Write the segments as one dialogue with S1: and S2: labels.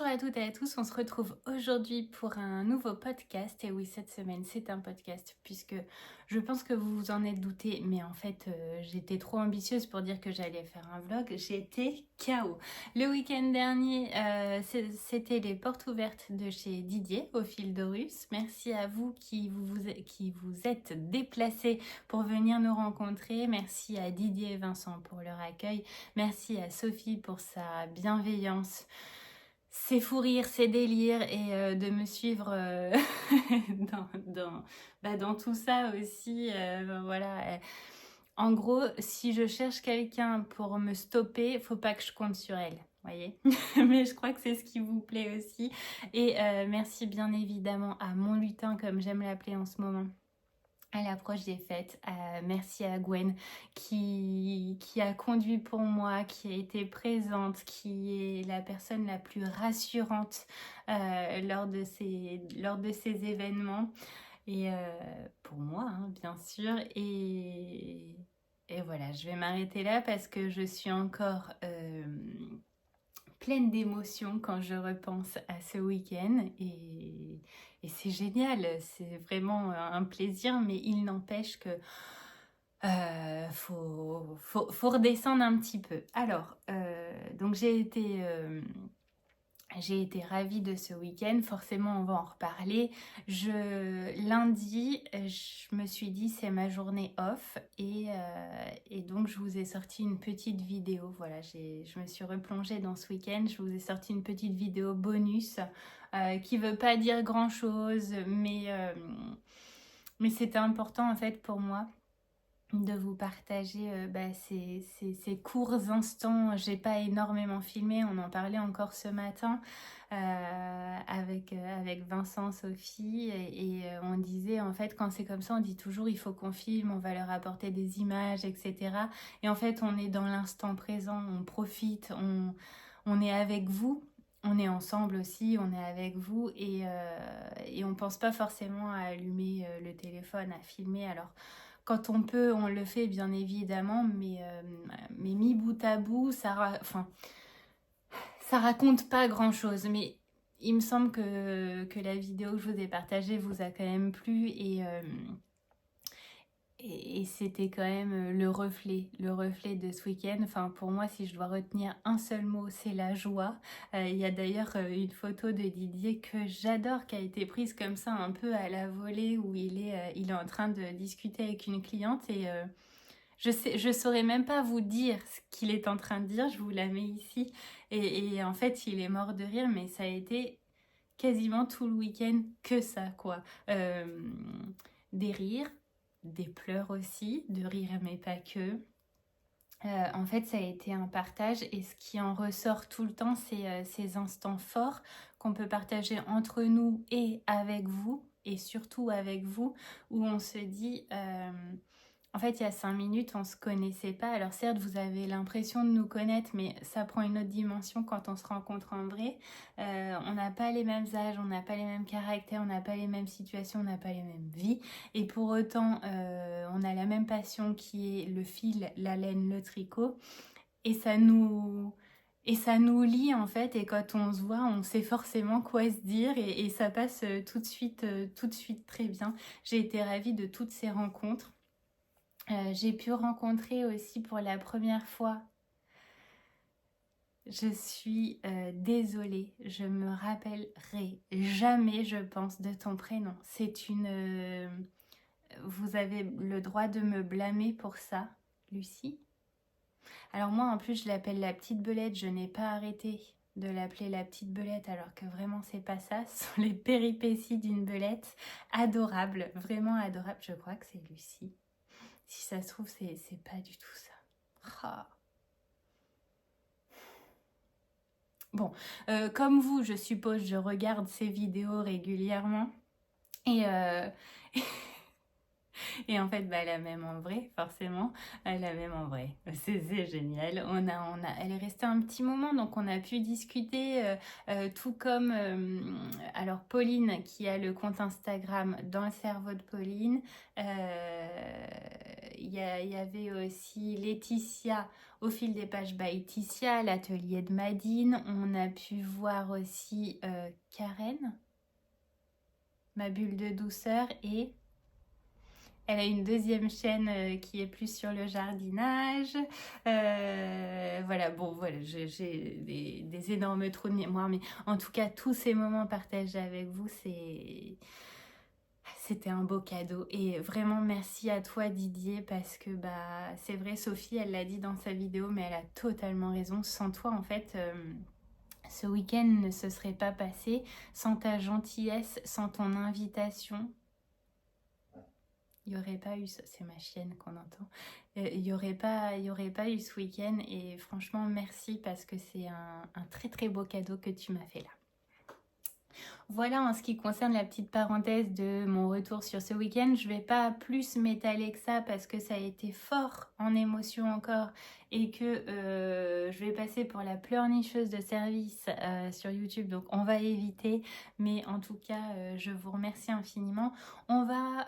S1: à toutes et à tous, on se retrouve aujourd'hui pour un nouveau podcast. Et oui, cette semaine, c'est un podcast puisque je pense que vous vous en êtes douté, mais en fait, j'étais trop ambitieuse pour dire que j'allais faire un vlog. J'étais KO. Le week-end dernier, c'était les portes ouvertes de chez Didier au Fil de Russe. Merci à vous qui vous êtes déplacés pour venir nous rencontrer. Merci à Didier et Vincent pour leur accueil. Merci à Sophie pour sa bienveillance, ses fous rires, ses délires et de me suivre dans tout ça aussi. Voilà. En gros, si je cherche quelqu'un pour me stopper, faut pas que je compte sur elle. Voyez. Mais je crois que c'est ce qui vous plaît aussi. Et merci bien évidemment à mon lutin, comme j'aime l'appeler en ce moment, à l'approche des fêtes. Merci à Gwen qui a conduit pour moi, qui a été présente, qui est la personne la plus rassurante lors de ces événements. Et pour moi, hein, bien sûr. Et voilà, je vais m'arrêter là parce que je suis encore pleine d'émotions quand je repense à ce week-end et c'est génial, c'est vraiment un plaisir, mais il n'empêche que faut redescendre un petit peu. Alors, donc j'ai été ravie de ce week-end, forcément on va en reparler. Lundi, je me suis dit c'est ma journée off et donc je vous ai sorti une petite vidéo. Voilà, je me suis replongée dans ce week-end, je vous ai sorti une petite vidéo bonus qui veut pas dire grand-chose, mais c'était important en fait pour moi de vous partager ces courts instants. J'ai pas énormément filmé, on en parlait encore ce matin avec Vincent, Sophie on disait en fait quand c'est comme ça on dit toujours il faut qu'on filme, on va leur apporter des images, etc. Et en fait on est dans l'instant présent, on profite, on est avec vous. On est ensemble aussi, on est avec vous et on pense pas forcément à allumer le téléphone, à filmer. Alors quand on peut, on le fait bien évidemment, mais mis bout à bout, ça raconte pas grand-chose. Mais il me semble que la vidéo que je vous ai partagée vous a quand même plu et c'était quand même le reflet de ce week-end. Enfin, pour moi, si je dois retenir un seul mot, c'est la joie. Il y a d'ailleurs une photo de Didier que j'adore, qui a été prise comme ça un peu à la volée, où il est en train de discuter avec une cliente et je saurais même pas vous dire ce qu'il est en train de dire. Je vous la mets ici et en fait, il est mort de rire, mais ça a été quasiment tout le week-end que ça, quoi. Des rires, des pleurs aussi, de rire mais pas que. En fait, ça a été un partage et ce qui en ressort tout le temps, c'est ces instants forts qu'on peut partager entre nous et avec vous, et surtout avec vous, où on se dit, en fait, il y a 5 minutes, on ne se connaissait pas. Alors certes, vous avez l'impression de nous connaître, mais ça prend une autre dimension quand on se rencontre en vrai. On n'a pas les mêmes âges, on n'a pas les mêmes caractères, on n'a pas les mêmes situations, on n'a pas les mêmes vies. Et pour autant, on a la même passion qui est le fil, la laine, le tricot. Et ça nous lie en fait. Et quand on se voit, on sait forcément quoi se dire. Et ça passe tout de suite très bien. J'ai été ravie de toutes ces rencontres. J'ai pu rencontrer aussi pour la première fois, je suis désolée, je me rappellerai jamais, je pense, de ton prénom. Vous avez le droit de me blâmer pour ça, Lucie. Alors moi, en plus, je l'appelle la petite belette, je n'ai pas arrêté de l'appeler la petite belette alors que vraiment c'est pas ça, ce sont les péripéties d'une belette adorable, vraiment adorable. Je crois que c'est Lucie. Si ça se trouve, c'est pas du tout ça. Ah. Bon, comme vous, je suppose, je regarde ces vidéos régulièrement. Et Et en fait, bah, la même en vrai, forcément, la même en vrai. C'est génial. Elle est restée un petit moment, donc on a pu discuter, tout comme alors Pauline qui a le compte Instagram Dans le cerveau de Pauline. Il y avait aussi Laetitia au fil des pages by Laetitia, l'atelier de Madine. On a pu voir aussi Karen, ma bulle de douceur, et elle a une deuxième chaîne qui est plus sur le jardinage. Voilà, bon, voilà, j'ai des énormes trous de mémoire, mais en tout cas, tous ces moments partagés avec vous, c'était un beau cadeau. Et vraiment, merci à toi, Didier, parce que bah, c'est vrai, Sophie, elle l'a dit dans sa vidéo, mais elle a totalement raison. Sans toi, en fait, ce week-end ne se serait pas passé. Sans ta gentillesse, sans ton invitation, il n'y aurait pas eu, c'est ma chienne qu'on entend, il n'y aurait pas eu ce week-end. Et franchement, merci parce que c'est un très très beau cadeau que tu m'as fait là. Voilà en ce qui concerne la petite parenthèse de mon retour sur ce week-end. Je ne vais pas plus m'étaler que ça parce que ça a été fort en émotion encore et que je vais passer pour la pleurnicheuse de service sur YouTube. Donc on va éviter. Mais en tout cas, je vous remercie infiniment. On va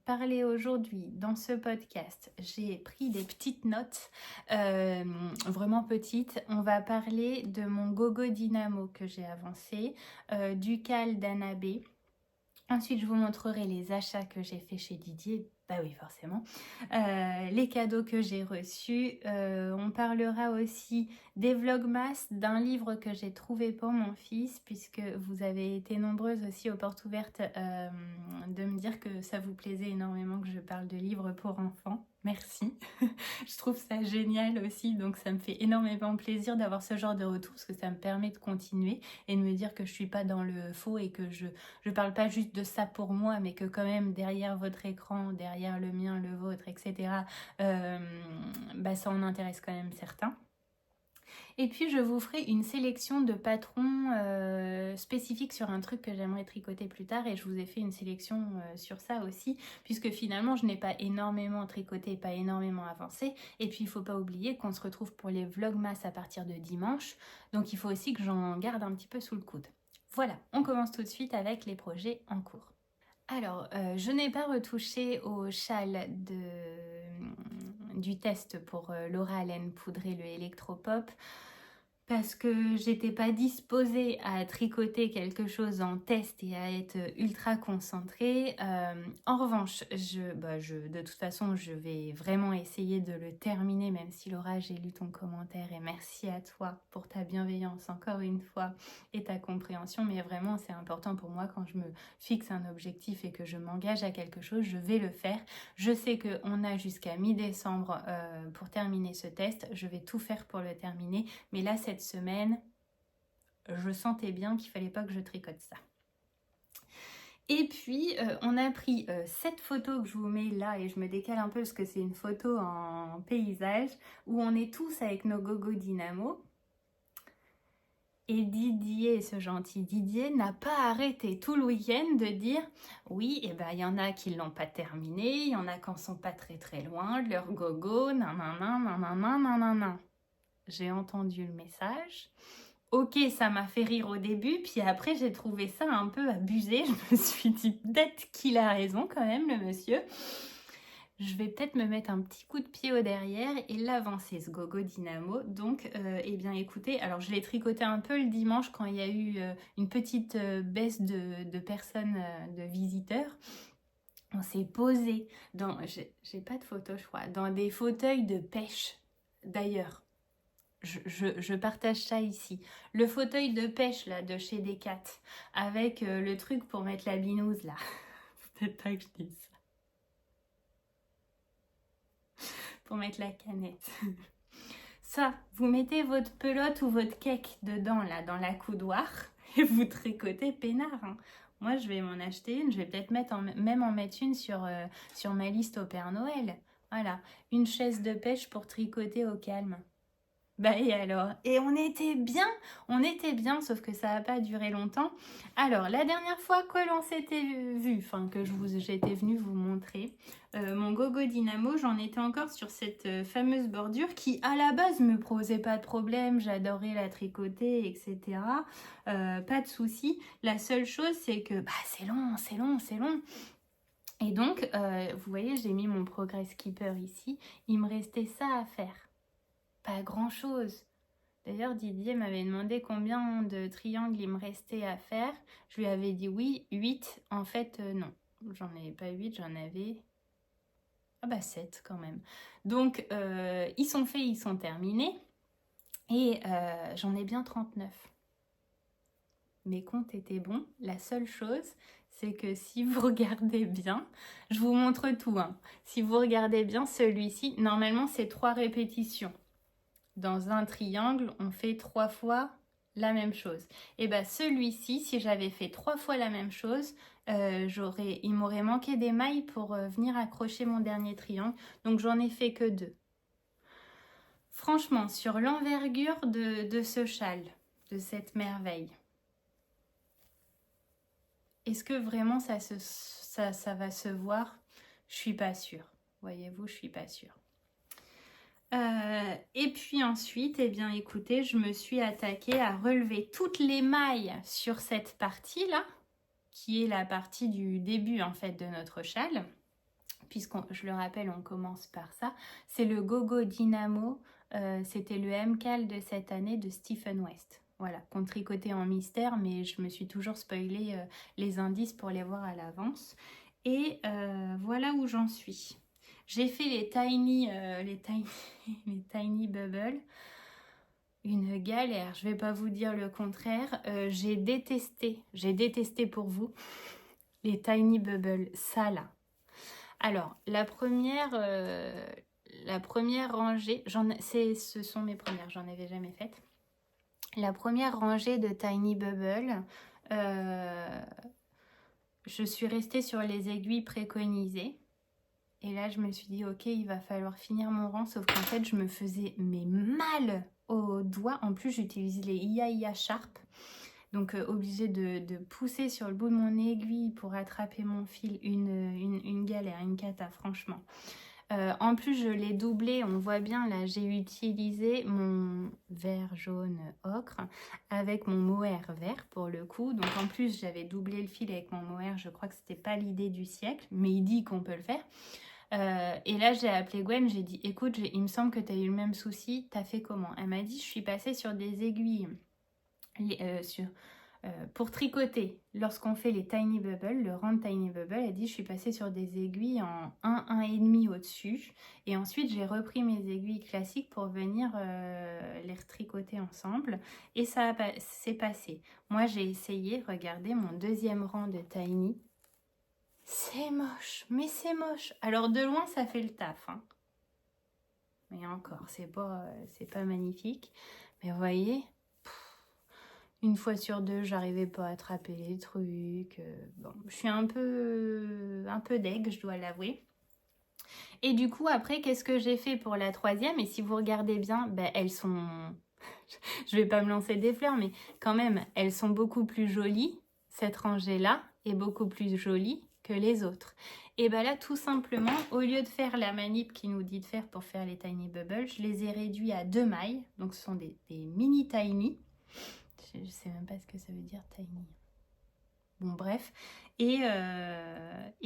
S1: parler aujourd'hui dans ce podcast. J'ai pris des petites notes, vraiment petites. On va parler de mon gogo dynamo que j'ai avancé, du cal d'Anabé. Ensuite, je vous montrerai les achats que j'ai fait chez Didier. Bah oui, forcément. Les cadeaux que j'ai reçus. On parlera aussi des vlogmas, d'un livre que j'ai trouvé pour mon fils, puisque vous avez été nombreuses aussi aux portes ouvertes de me dire que ça vous plaisait énormément que je parle de livres pour enfants. Merci. Je trouve ça génial aussi, donc ça me fait énormément plaisir d'avoir ce genre de retour, parce que ça me permet de continuer et de me dire que je suis pas dans le faux et que je parle pas juste de ça pour moi, mais que quand même derrière votre écran, derrière le mien, le vôtre, etc., bah ça en intéresse quand même certains. Et puis je vous ferai une sélection de patrons spécifiques sur un truc que j'aimerais tricoter plus tard, et je vous ai fait une sélection sur ça aussi, puisque finalement je n'ai pas énormément tricoté, pas énormément avancé. Et puis il ne faut pas oublier qu'on se retrouve pour les vlogmas à partir de dimanche, donc il faut aussi que j'en garde un petit peu sous le coude. Voilà, on commence tout de suite avec les projets en cours. Alors, je n'ai pas retouché au châle du test pour Laura Allen poudré le Electropop parce que j'étais pas disposée à tricoter quelque chose en test et à être ultra concentrée. En revanche, de toute façon, je vais vraiment essayer de le terminer, même si Laura, j'ai lu ton commentaire et merci à toi pour ta bienveillance encore une fois et ta compréhension. Mais vraiment, c'est important pour moi quand je me fixe un objectif et que je m'engage à quelque chose, je vais le faire. Je sais qu'on a jusqu'à mi-décembre pour terminer ce test. Je vais tout faire pour le terminer. Mais là, cette semaine, je sentais bien qu'il fallait pas que je tricote ça. Et puis, on a pris cette photo que je vous mets là, et je me décale un peu parce que c'est une photo en paysage, où on est tous avec nos gogo dynamo. Et Didier, ce gentil Didier, n'a pas arrêté tout le week-end de dire « Oui, et ben il y en a qui ne l'ont pas terminé, il y en a qui en sont pas très très loin, de leur gogo, nanana, nanana, nanana. » J'ai entendu le message. Ok, ça m'a fait rire au début, puis après j'ai trouvé ça un peu abusé. Je me suis dit peut-être qu'il a raison quand même, le monsieur. Je vais peut-être me mettre un petit coup de pied au derrière et l'avancer, ce gogo dynamo. Donc, eh bien écoutez, alors je l'ai tricoté un peu le dimanche quand il y a eu une petite baisse de personnes, de visiteurs. On s'est posé dans, j'ai pas de photo je crois, dans des fauteuils de pêche d'ailleurs. Je partage ça ici. Le fauteuil de pêche là de chez Decat avec le truc pour mettre la binouse là. Peut-être pas que je dise ça. Pour mettre la canette. Ça, vous mettez votre pelote ou votre cake dedans là dans la coudoir et vous tricotez peinard. Hein. Moi je vais m'en acheter une, je vais peut-être même en mettre une sur ma liste au Père Noël. Voilà, une chaise de pêche pour tricoter au calme. Bah et alors? Et on était bien, sauf que ça n'a pas duré longtemps. Alors, la dernière fois que l'on s'était vu, enfin que j'étais venue vous montrer, mon Gogo Dynamo, j'en étais encore sur cette fameuse bordure qui, à la base, me posait pas de problème, j'adorais la tricoter, etc. Pas de souci. La seule chose, c'est que bah, c'est long, c'est long, c'est long. Et donc, vous voyez, j'ai mis mon Progress Keeper ici. Il me restait ça à faire. Pas grand-chose. D'ailleurs, Didier m'avait demandé combien de triangles il me restait à faire. Je lui avais dit oui, 8. En fait, non. J'en avais pas 8, j'en avais... Ah bah 7 quand même. Donc, ils sont faits, ils sont terminés. Et j'en ai bien 39. Mes comptes étaient bons. La seule chose, c'est que si vous regardez bien, je vous montre tout. Hein. Si vous regardez bien celui-ci, normalement, c'est 3 répétitions. Dans un triangle, on fait 3 fois la même chose. Et bien celui-ci, si j'avais fait 3 fois la même chose, il m'aurait manqué des mailles pour venir accrocher mon dernier triangle. Donc j'en ai fait que 2. Franchement, sur l'envergure de ce châle, de cette merveille, est-ce que vraiment ça va se voir? Je suis pas sûre. Voyez-vous, je suis pas sûre. Et puis ensuite, eh bien écoutez, je me suis attaquée à relever toutes les mailles sur cette partie-là, qui est la partie du début en fait de notre châle, je le rappelle, on commence par ça. C'est le Gogo Dynamo, c'était le MCAL de cette année de Stephen West. Voilà, qu'on tricotait en mystère, mais je me suis toujours spoilé les indices pour les voir à l'avance. Et voilà où j'en suis. J'ai fait les tiny bubbles. Une galère, je vais pas vous dire le contraire. J'ai détesté pour vous les tiny bubbles, ça là. Alors, la première rangée, ce sont mes premières, j'en avais jamais faites. La première rangée de tiny bubbles, je suis restée sur les aiguilles préconisées. Et là, je me suis dit, ok, il va falloir finir mon rang. Sauf qu'en fait, je me faisais mal aux doigts. En plus, j'utilise les Ia Sharp. Donc, obligée de pousser sur le bout de mon aiguille pour attraper mon fil. Une galère, une cata, franchement. En plus, je l'ai doublé. On voit bien, là, j'ai utilisé mon vert, jaune, ocre avec mon mohair vert pour le coup. Donc, en plus, j'avais doublé le fil avec mon mohair. Je crois que c'était pas l'idée du siècle, mais il dit qu'on peut le faire. Et là, j'ai appelé Gwen, j'ai dit, écoute, il me semble que tu as eu le même souci, t'as fait comment? Elle m'a dit, je suis passée sur des aiguilles pour tricoter. Lorsqu'on fait les tiny bubbles, le rang de tiny bubble, elle dit, je suis passée sur des aiguilles en 1,5 au-dessus. Et ensuite, j'ai repris mes aiguilles classiques pour venir les retricoter ensemble. Et ça s'est passé. Moi, j'ai essayé, regardez, mon deuxième rang de tiny. C'est moche, mais c'est moche. Alors de loin, ça fait le taf. Hein. Mais encore, c'est pas magnifique. Mais vous voyez, une fois sur deux, j'arrivais pas à attraper les trucs. Bon, je suis un peu deg, je dois l'avouer. Et du coup, après, qu'est-ce que j'ai fait pour la troisième? Et si vous regardez bien, ben, elles sont... je vais pas me lancer des fleurs, mais quand même, elles sont beaucoup plus jolies. Cette rangée-là est beaucoup plus jolie que les autres. Et bien là, tout simplement, au lieu de faire la manip qu'il nous dit de faire pour faire les tiny bubbles, je les ai réduits à 2 mailles. Donc, ce sont des mini tiny. Je sais même pas ce que ça veut dire tiny. Bon, bref. Et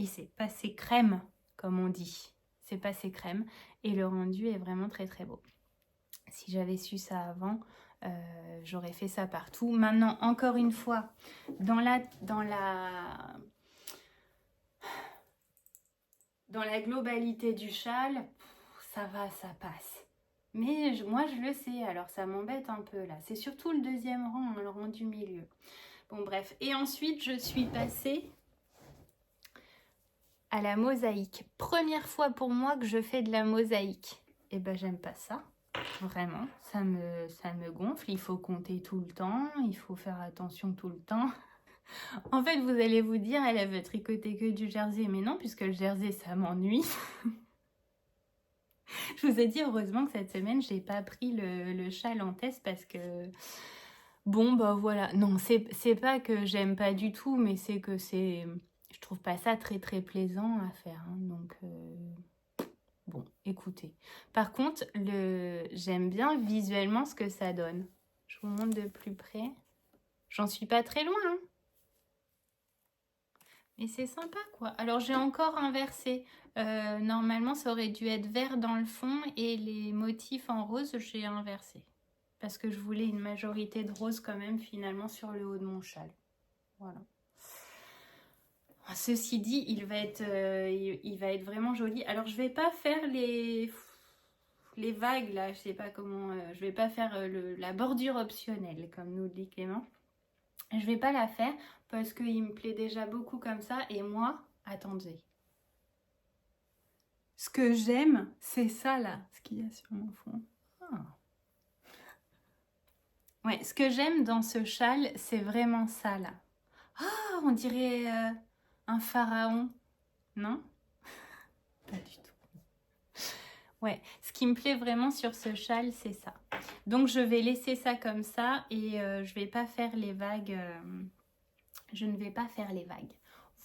S1: c'est passé crème, comme on dit. C'est passé crème. Et le rendu est vraiment très, très beau. Si j'avais su ça avant, j'aurais fait ça partout. Maintenant, encore une fois, dans la globalité du châle, ça va, ça passe. Mais moi, je le sais, alors ça m'embête un peu là. C'est surtout le deuxième rang, le rang du milieu. Bon, bref. Et ensuite, je suis passée à la mosaïque. Première fois pour moi que je fais de la mosaïque. Et ben, j'aime pas ça. Vraiment, ça me gonfle. Il faut compter tout le temps. Il faut faire attention tout le temps. En fait, vous allez vous dire, elle veut tricoter que du jersey. Mais non, puisque le jersey, ça m'ennuie. Je vous ai dit heureusement que cette semaine, j'ai pas pris le châle en test parce que... Bon, bah voilà. Non, c'est pas que j'aime pas du tout, mais c'est que c'est... Je trouve pas ça très très plaisant à faire. Hein, donc, bon, écoutez. Par contre, j'aime bien visuellement ce que ça donne. Je vous montre de plus près. J'en suis pas très loin, hein. Mais c'est sympa, quoi. Alors, j'ai encore inversé. Normalement, ça aurait dû être vert dans le fond et les motifs en rose, j'ai inversé. Parce que je voulais une majorité de rose quand même, finalement, sur le haut de mon châle. Voilà. Ceci dit, il va être vraiment joli. Alors, je vais pas faire les vagues, là. Je sais pas comment... je vais pas faire la bordure optionnelle, comme nous dit Clément. Je vais pas la faire parce qu'il me plaît déjà beaucoup comme ça. Et moi, attendez. Ce que j'aime, c'est ça là, ce qu'il y a sur mon fond. Ah. Ouais, ce que j'aime dans ce châle, c'est vraiment ça là. Ah, on dirait un pharaon. Non? Pas du tout. Ouais, ce qui me plaît vraiment sur ce châle, c'est ça. Donc je vais laisser ça comme ça et je vais pas faire les vagues. Je ne vais pas faire les vagues.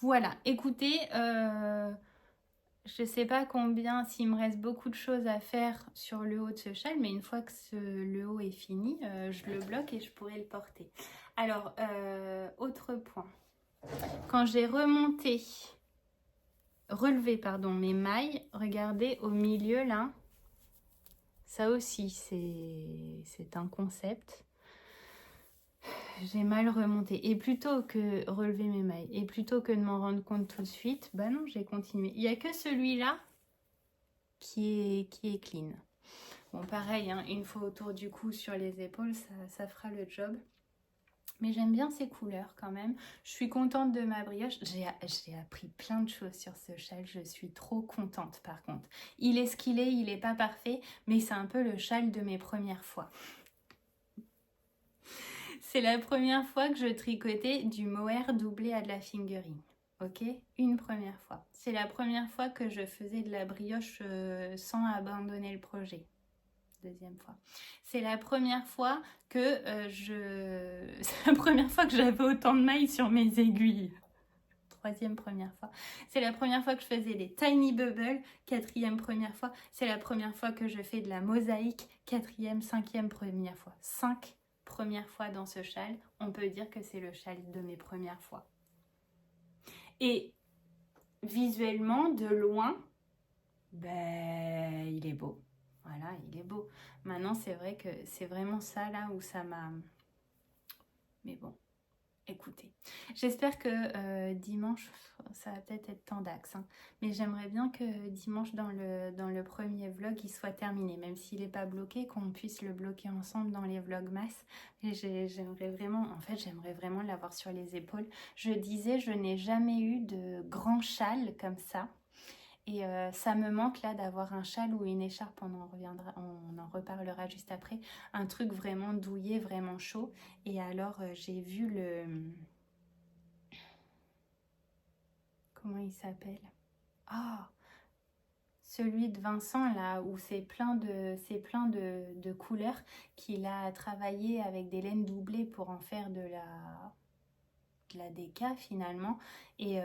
S1: Voilà, écoutez, je sais pas combien, s'il me reste beaucoup de choses à faire sur le haut de ce châle, mais une fois que le haut est fini, je le bloque et je pourrai le porter. Alors, autre point. Quand j'ai relevé pardon, mes mailles, regardez au milieu là, ça aussi c'est un concept. J'ai mal remonté. Et plutôt que relever mes mailles, et plutôt que de m'en rendre compte tout de suite, bah non, j'ai continué. Il n'y a que celui-là qui est clean. Bon, pareil, hein, une fois autour du cou sur les épaules, ça fera le job. Mais j'aime bien ces couleurs quand même. Je suis contente de ma brioche. J'ai appris plein de choses sur ce châle. Je suis trop contente par contre. Il est ce qu'il est, il n'est pas parfait, mais c'est un peu le châle de mes premières fois. C'est la première fois que je tricotais du mohair doublé à de la fingering. Ok, une première fois. C'est la première fois que je faisais de la brioche sans abandonner le projet. Deuxième fois. C'est la première fois que c'est la première fois que j'avais autant de mailles sur mes aiguilles. Troisième première fois. C'est la première fois que je faisais des tiny bubbles. Quatrième première fois. C'est la première fois que je fais de la mosaïque. Quatrième, cinquième première fois. 5 premières fois dans ce châle. On peut dire que c'est le châle de mes premières fois. Et visuellement, de loin, ben, il est beau. Voilà, il est beau. Maintenant, c'est vrai que c'est vraiment ça là où ça m'a... Mais bon, écoutez. J'espère que dimanche, ça va peut-être être temps d'axe. Hein, mais j'aimerais bien que dimanche, dans le premier vlog, il soit terminé. Même s'il n'est pas bloqué, qu'on puisse le bloquer ensemble dans les vlogmas. Et j'aimerais vraiment l'avoir sur les épaules. Je disais, je n'ai jamais eu de grand châle comme ça. Et ça me manque là d'avoir un châle ou une écharpe, on en reparlera juste après. Un truc vraiment douillet, vraiment chaud. Et alors j'ai vu comment il s'appelle? Ah, celui de Vincent là où c'est plein de couleurs qu'il a travaillé avec des laines doublées pour en faire de la déca finalement et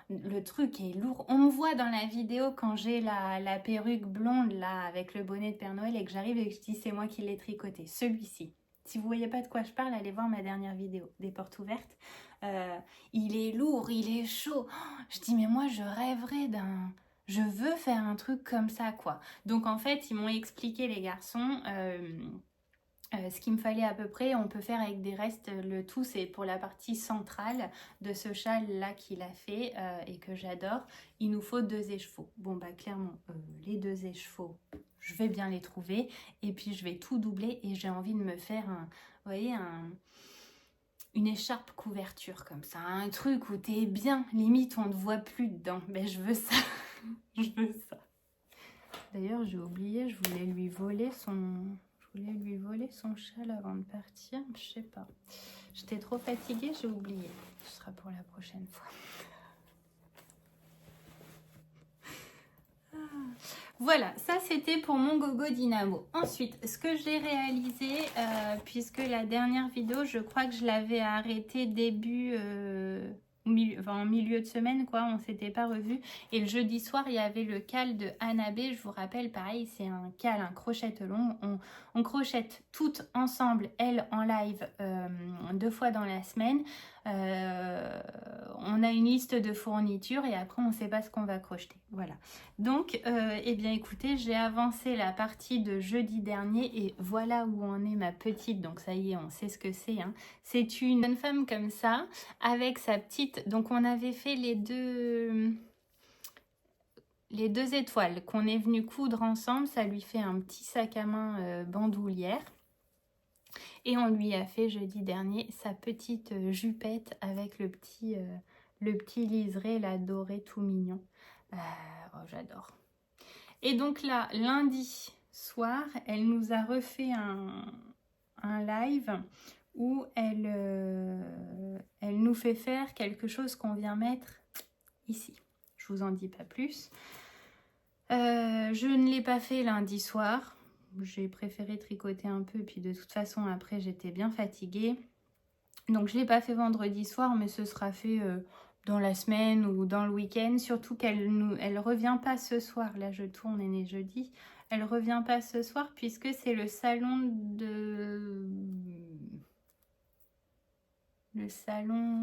S1: le truc est lourd. On me voit dans la vidéo quand j'ai la perruque blonde là avec le bonnet de Père Noël et que j'arrive et que je dis c'est moi qui l'ai tricoté, celui-ci. Si vous voyez pas de quoi je parle, allez voir ma dernière vidéo des portes ouvertes. Il est lourd, il est chaud. Je dis mais moi je rêverais je veux faire un truc comme ça quoi. Donc en fait ils m'ont expliqué les garçons ce qu'il me fallait à peu près. On peut faire avec des restes, le tout c'est pour la partie centrale de ce châle là qu'il a fait et que j'adore. Il nous faut 2 écheveaux. Bon bah clairement les 2 écheveaux je vais bien les trouver et puis je vais tout doubler et j'ai envie de me faire vous voyez une écharpe couverture comme ça, un truc où t'es bien, limite on ne te voit plus dedans. Ben je veux ça. Je veux ça. D'ailleurs j'ai oublié, je voulais lui voler son châle avant de partir, je sais pas. J'étais trop fatiguée, j'ai oublié. Ce sera pour la prochaine fois. Voilà, ça c'était pour mon gogo dynamo. Ensuite, ce que j'ai réalisé, puisque la dernière vidéo, je crois que je l'avais arrêtée début, en milieu de semaine, quoi, on s'était pas revu. Et le jeudi soir, il y avait le cal de Annabé, je vous rappelle, pareil, c'est un cal, un crochette long. On crochette toutes ensemble, elle en live, 2 fois dans la semaine. On a une liste de fournitures et après on ne sait pas ce qu'on va crocheter. Voilà. Donc, eh bien écoutez, j'ai avancé la partie de jeudi dernier et voilà où en est ma petite. Donc ça y est, on sait ce que c'est. Hein. C'est une jeune femme comme ça, avec sa petite... Donc on avait fait les deux étoiles qu'on est venu coudre ensemble. Ça lui fait un petit sac à main bandoulière. Et on lui a fait jeudi dernier sa petite jupette avec le petit liseré là, doré tout mignon. Oh, j'adore. Et donc là, lundi soir, elle nous a refait un live où elle nous fait faire quelque chose qu'on vient mettre ici. Je vous en dis pas plus. Je ne l'ai pas fait lundi soir. J'ai préféré tricoter un peu, puis de toute façon, après, j'étais bien fatiguée. Donc, je ne l'ai pas fait vendredi soir, mais ce sera fait dans la semaine ou dans le week-end. Surtout qu'elle ne revient pas ce soir. Là, je tourne, elle est jeudi. Elle ne revient pas ce soir puisque c'est le salon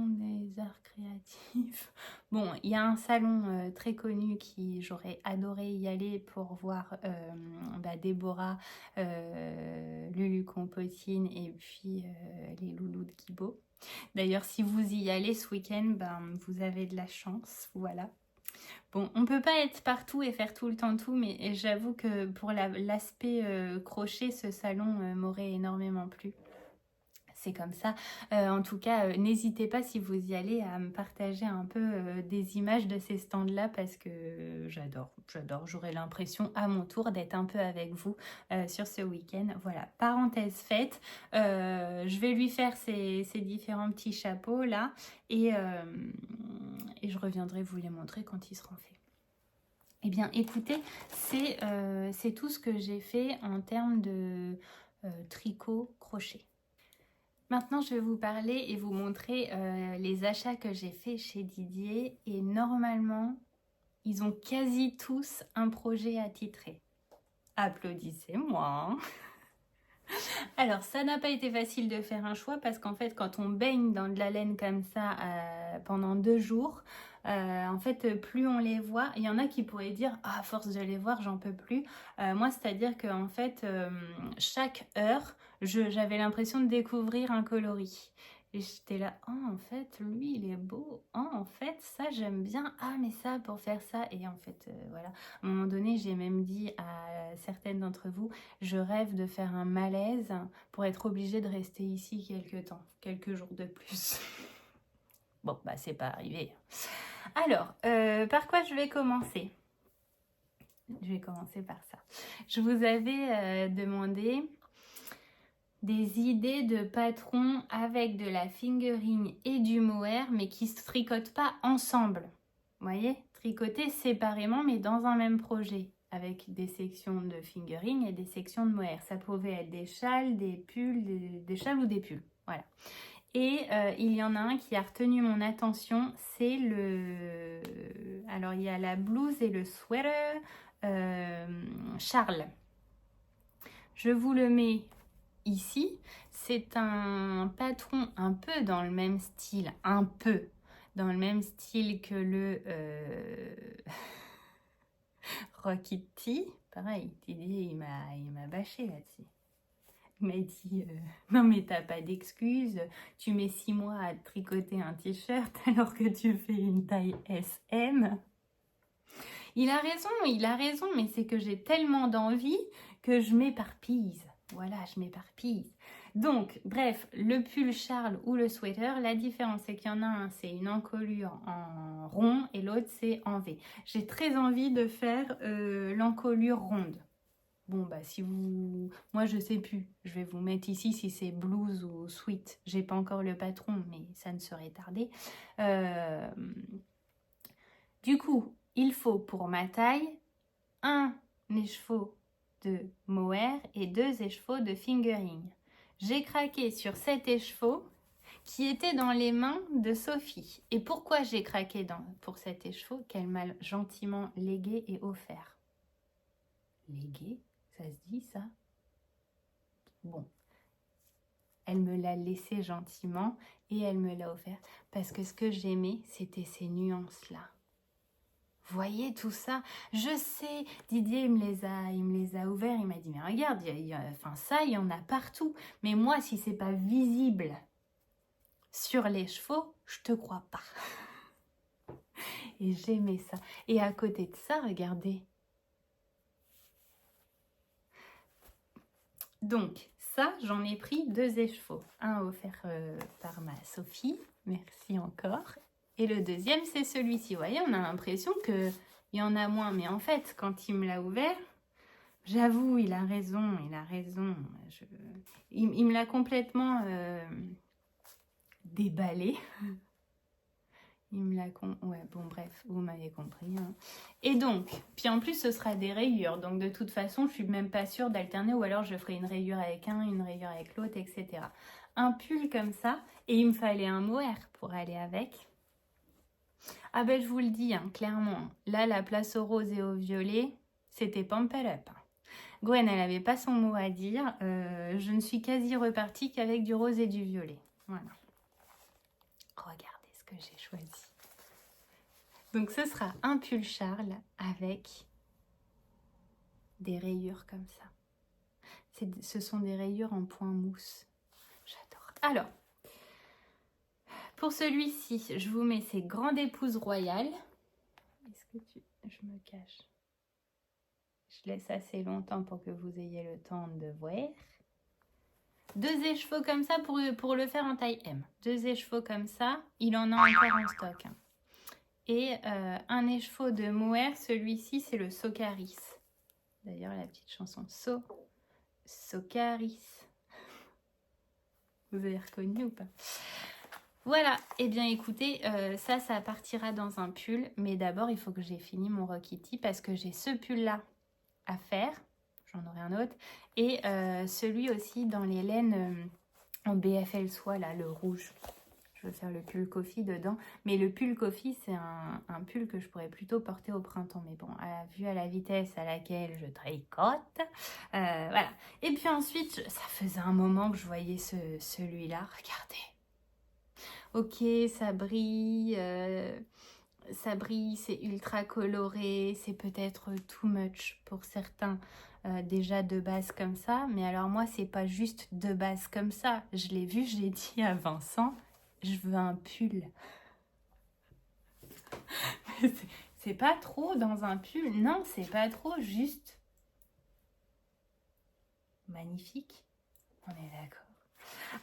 S1: des arts créatifs. Bon, il y a un salon très connu qui j'aurais adoré y aller pour voir Déborah, Lulu Compotine et puis les loulous de Guibault. D'ailleurs, si vous y allez ce week-end, vous avez de la chance, voilà. Bon, on peut pas être partout et faire tout le temps tout, mais j'avoue que pour l'aspect crochet, ce salon m'aurait énormément plu. C'est comme ça. En tout cas, n'hésitez pas si vous y allez à me partager un peu des images de ces stands-là parce que j'adore. J'aurai l'impression à mon tour d'être un peu avec vous sur ce week-end. Voilà, parenthèse faite. Je vais lui faire ces différents petits chapeaux là et je reviendrai vous les montrer quand ils seront faits. Eh bien, écoutez, c'est tout ce que j'ai fait en termes de tricot-crochet. Maintenant, je vais vous parler et vous montrer les achats que j'ai fait chez Didier. Et normalement, ils ont quasi tous un projet attitré. Applaudissez-moi. Alors, ça n'a pas été facile de faire un choix parce qu'en fait, quand on baigne dans de la laine comme ça pendant 2 jours, en fait, plus on les voit, il y en a qui pourraient dire « Ah, à force de les voir, j'en peux plus ». Moi, c'est-à-dire qu'en fait, chaque heure, j'avais l'impression de découvrir un coloris. Et j'étais là, oh, en fait, lui, il est beau. Oh, en fait, ça, j'aime bien. Ah, mais ça, pour faire ça. Et en fait, voilà. À un moment donné, j'ai même dit à certaines d'entre vous, je rêve de faire un malaise pour être obligée de rester ici quelques temps, quelques jours de plus. Bon, bah, c'est pas arrivé. Alors, par quoi je vais commencer ? Je vais commencer par ça. Je vous avais demandé des idées de patrons avec de la fingering et du mohair, mais qui ne se tricotent pas ensemble. Vous voyez, tricoter séparément, mais dans un même projet, avec des sections de fingering et des sections de mohair. Ça pouvait être des châles, des pulls, des châles ou des pulls. Voilà. Et il y en a un qui a retenu mon attention, c'est le... Alors, il y a la blouse et le sweater Charles. Je vous le mets ici. C'est un patron un peu dans le même style, que le Rockity. Pareil, Didier, il m'a bâché là-dessus. Il m'a dit non mais t'as pas d'excuses, tu mets 6 mois à tricoter un t-shirt alors que tu fais une taille SM. Il a raison, mais c'est que j'ai tellement d'envie que je m'éparpille. Voilà, je m'éparpille. Donc, bref, le pull Charles ou le sweater, la différence c'est qu'il y en a un, c'est une encolure en rond et l'autre c'est en V. J'ai très envie de faire l'encolure ronde. Bon, bah si vous... Moi, je sais plus. Je vais vous mettre ici si c'est blouse ou sweat. J'ai pas encore le patron, mais ça ne serait tardé. Du coup, il faut pour ma taille un écheveau de mohair et 2 écheveaux de fingering. J'ai craqué sur cet écheveau qui était dans les mains de Sophie. Et pourquoi j'ai craqué pour cet écheveau qu'elle m'a gentiment légué et offert? Légué, ça se dit ça? Bon, elle me l'a laissé gentiment et elle me l'a offert parce que ce que j'aimais, c'était ces nuances-là. Voyez tout ça? Je sais, Didier, il me les a ouverts, il m'a dit, mais regarde, enfin ça, il y en a partout. Mais moi, si c'est pas visible sur les chevaux, je te crois pas. Et j'aimais ça. Et à côté de ça, regardez. Donc, ça, j'en ai pris 2 écheveaux. Un offert par ma Sophie, merci encore. Et le deuxième, c'est celui-ci. Vous voyez, on a l'impression qu'il y en a moins. Mais en fait, quand il me l'a ouvert, j'avoue, il a raison, il a raison. Il me l'a complètement déballé. Il me l'a ouais, bon, bref, vous m'avez compris. Hein. Et donc, puis en plus, ce sera des rayures. Donc, de toute façon, je suis même pas sûre d'alterner. Ou alors, je ferai une rayure avec un, une rayure avec l'autre, etc. Un pull comme ça. Et il me fallait un mohair pour aller avec. Ah ben, je vous le dis, hein, clairement. Là, la place au rose et au violet, c'était pump it up. Gwen, elle n'avait pas son mot à dire. Je ne suis quasi repartie qu'avec du rose et du violet. Voilà. Regardez ce que j'ai choisi. Donc, ce sera un pull Charles avec des rayures comme ça. Ce sont des rayures en point mousse. J'adore. Alors, pour celui-ci, je vous mets ces grandes épouses royales. Est-ce que je me cache? Je laisse assez longtemps pour que vous ayez le temps de voir. 2 écheveaux comme ça pour le faire en taille M. 2 écheveaux comme ça, il en a encore en stock. Hein. Et un écheveau de mohair, celui-ci, c'est le Socaris. D'ailleurs, la petite chanson Socaris. Vous avez reconnu ou pas? Voilà, et bien écoutez, ça partira dans un pull. Mais d'abord, il faut que j'ai fini mon Rockity parce que j'ai ce pull-là à faire. J'en aurai un autre. Et celui aussi dans les laines en BFL soie, là, le rouge. Je veux faire le pull coffee dedans. Mais le pull coffee, c'est un pull que je pourrais plutôt porter au printemps. Mais bon, vu à la vitesse à laquelle je tricote, voilà. Et puis ensuite, ça faisait un moment que je voyais celui-là. Regardez. Ok, ça brille, c'est ultra coloré, c'est peut-être too much pour certains déjà de base comme ça. Mais alors moi, c'est pas juste de base comme ça. Je l'ai vu, j'ai dit à Vincent, je veux un pull. C'est pas trop dans un pull. Non, c'est pas trop, juste magnifique. On est d'accord.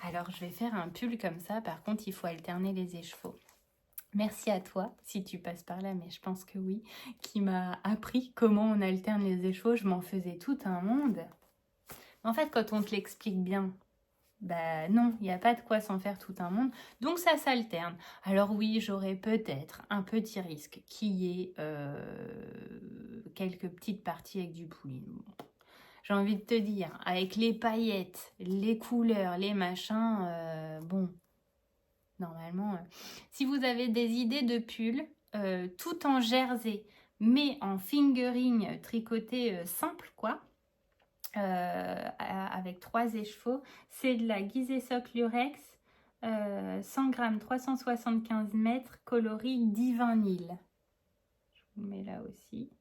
S1: Alors, je vais faire un pull comme ça. Par contre, il faut alterner les écheveaux. Merci à toi, si tu passes par là, mais je pense que oui, qui m'a appris comment on alterne les écheveaux. Je m'en faisais tout un monde. En fait, quand on te l'explique bien, bah non, il n'y a pas de quoi s'en faire tout un monde. Donc ça s'alterne. Alors oui, j'aurais peut-être un petit risque qui est quelques petites parties avec du pouline. Bon. J'ai envie de te dire, avec les paillettes, les couleurs, les machins, bon, normalement, si vous avez des idées de pull, tout en jersey, mais en fingering tricoté simple, quoi, avec 3 écheveaux, c'est de la Guisesoc Lurex, 100 grammes, 375 mètres, coloris Divin Nil. Je vous mets là aussi.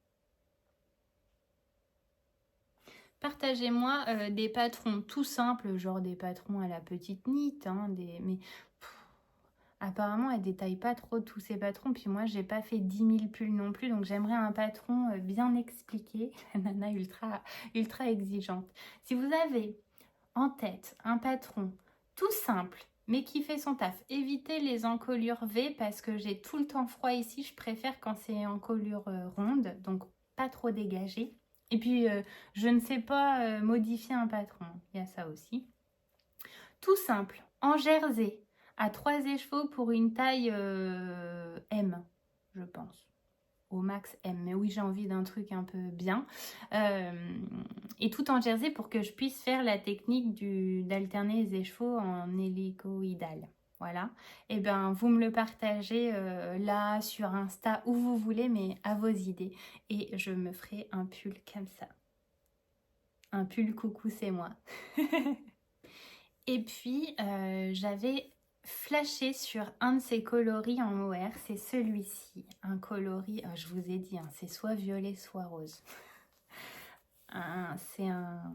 S1: Partagez-moi des patrons tout simples, genre des patrons à la petite nit, hein, mais apparemment elle détaille pas trop tous ces patrons, puis moi j'ai pas fait 10 000 pulls non plus, donc j'aimerais un patron bien expliqué, nana ultra exigeante. Si vous avez en tête un patron tout simple, mais qui fait son taf, évitez les encolures V parce que j'ai tout le temps froid ici, je préfère quand c'est encolure ronde, donc pas trop dégagé. Et puis, je ne sais pas modifier un patron. Il y a ça aussi. Tout simple. En jersey, à 3 écheveaux pour une taille M, je pense. au max M. Mais oui, j'ai envie d'un truc un peu bien. Et tout en jersey pour que je puisse faire la technique d'alterner les écheveaux en hélicoïdal. Voilà. Et bien, vous me le partagez là, sur Insta, où vous voulez, mais à vos idées. Et je me ferai un pull comme ça. Un pull coucou, c'est moi. Et puis, j'avais flashé sur un de ces coloris en mohair. C'est celui-ci. Un coloris, je vous ai dit, hein, c'est soit violet, soit rose. C'est un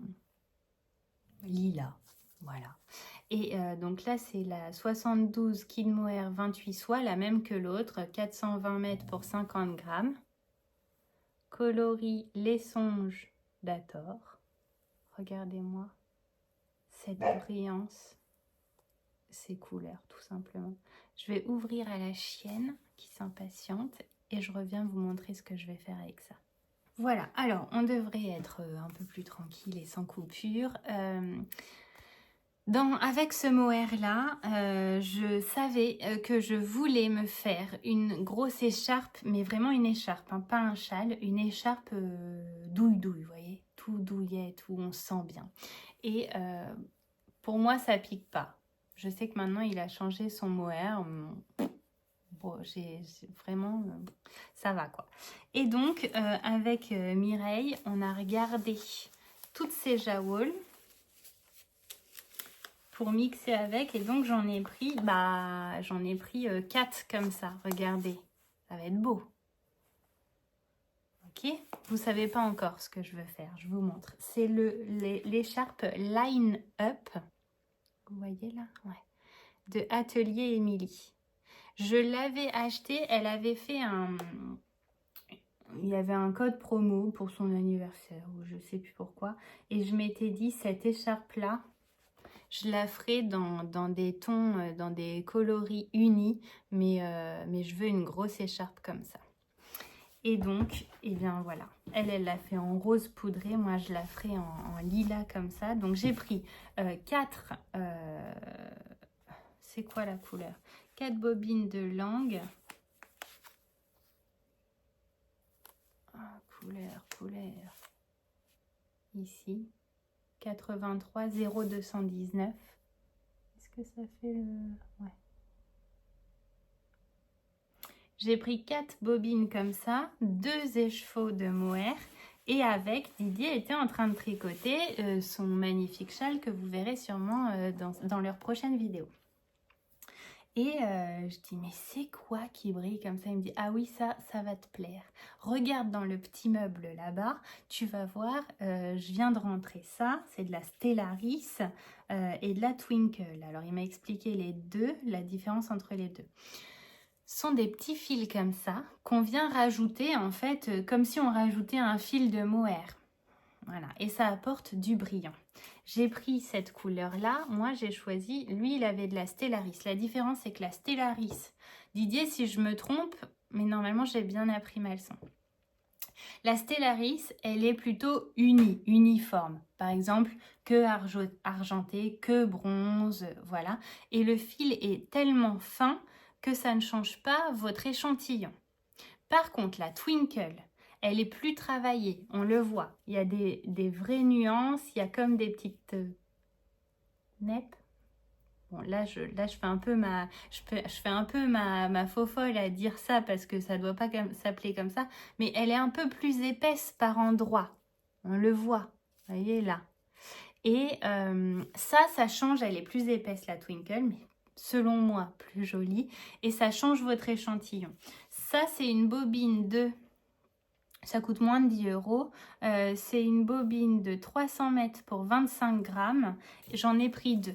S1: lilas. Voilà. Et donc là, c'est la 72 Kid Mohair 28 soie, la même que l'autre. 420 mètres pour 50 grammes. Coloris Les Songes d'Ator. Regardez-moi cette brillance, ces couleurs tout simplement. Je vais ouvrir à la chienne qui s'impatiente et je reviens vous montrer ce que je vais faire avec ça. Voilà, alors on devrait être un peu plus tranquille et sans coupure. Avec ce mohair là, je savais que je voulais me faire une grosse écharpe, mais vraiment une écharpe, hein, pas un châle, une écharpe douille-douille, vous voyez, tout douillette, où on se sent bien. Et pour moi, ça pique pas. Je sais que maintenant, il a changé son mohair. Bon, j'ai vraiment... ça va, quoi. Et donc, avec Mireille, on a regardé toutes ces jaoules pour mixer avec. Et donc, j'en ai pris 4 comme ça. Regardez, ça va être beau. Ok, vous savez pas encore ce que je veux faire. Je vous montre. C'est l'écharpe Line Up. Vous voyez là, ouais, de Atelier Émilie. Je l'avais acheté, elle avait fait il y avait un code promo pour son anniversaire, ou je sais plus pourquoi. Et je m'étais dit, cette écharpe-là, je la ferai dans des tons, dans des coloris unis, mais je veux une grosse écharpe comme ça. Et donc, eh bien voilà, elle l'a fait en rose poudré, moi je la ferai en lilas comme ça. Donc j'ai pris 4, c'est quoi la couleur? 4 bobines de langue. Ah, couleur. Ici, 83 0219. Est-ce que ça fait le... Ouais. J'ai pris 4 bobines comme ça, 2 écheveaux de mohair. Et avec, Didier était en train de tricoter son magnifique châle que vous verrez sûrement dans leur prochaine vidéo. Et je dis, mais c'est quoi qui brille comme ça? Il me dit, ah oui, ça va te plaire. Regarde dans le petit meuble là-bas, tu vas voir, je viens de rentrer ça. C'est de la Stellaris et de la Twinkle. Alors, il m'a expliqué les deux, la différence entre les deux. Ce sont des petits fils comme ça qu'on vient rajouter, en fait, comme si on rajoutait un fil de mohair. Voilà, et ça apporte du brillant. J'ai pris cette couleur-là. Moi, j'ai choisi... Lui, il avait de la Stellaris. La différence, c'est que la Stellaris... Didier, si je me trompe, mais normalement, j'ai bien appris ma leçon. La Stellaris, elle est plutôt uniforme. Par exemple, que argenté, que bronze, voilà. Et le fil est tellement fin que ça ne change pas votre échantillon. Par contre, la Twinkle... elle est plus travaillée, on le voit. Il y a des vraies nuances, il y a comme des petites nettes. Bon, là, je fais un peu ma faux folle à dire ça parce que ça ne doit pas s'appeler comme ça. Mais elle est un peu plus épaisse par endroits. On le voit, vous voyez là. Et ça change, elle est plus épaisse la Twinkle, mais selon moi, plus jolie. Et ça change votre échantillon. Ça, c'est une bobine de... Ça coûte moins de 10 €. C'est une bobine de 300 mètres pour 25 grammes. J'en ai pris 2.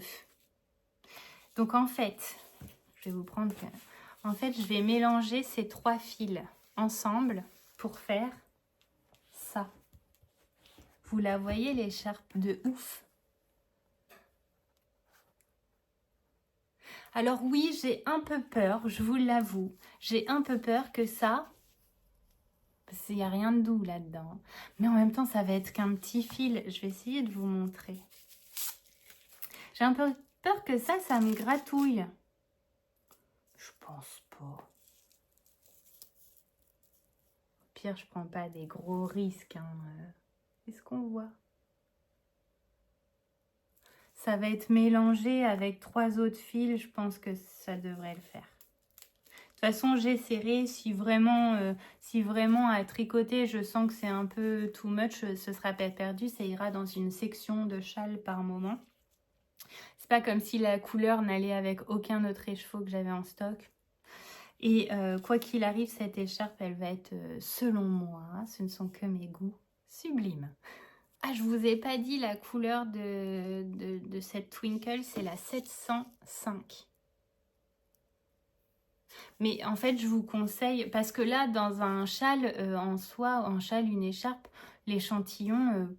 S1: Donc en fait, je vais vous prendre... En fait, je vais mélanger ces 3 fils ensemble pour faire ça. Vous la voyez, l'écharpe de ouf? Alors oui, j'ai un peu peur, je vous l'avoue. J'ai un peu peur que ça... parce qu'il n'y a rien de doux là-dedans. Mais en même temps, ça va être qu'un petit fil. Je vais essayer de vous montrer. J'ai un peu peur que ça me gratouille. Je pense pas. pire, je prends pas des gros risques. Hein. Est-ce qu'on voit? Ça va être mélangé avec 3 autres fils. Je pense que ça devrait le faire. De toute façon, j'ai serré. Si vraiment à tricoter, je sens que c'est un peu too much, ce sera pas perdu. Ça ira dans une section de châle par moment. C'est pas comme si la couleur n'allait avec aucun autre écheveau que j'avais en stock. Et quoi qu'il arrive, cette écharpe, elle va être, selon moi, ce ne sont que mes goûts, sublimes. Ah, je vous ai pas dit la couleur de cette Twinkle, c'est la 705. Mais en fait, je vous conseille, parce que là, dans un châle en soie, un châle, une écharpe, l'échantillon,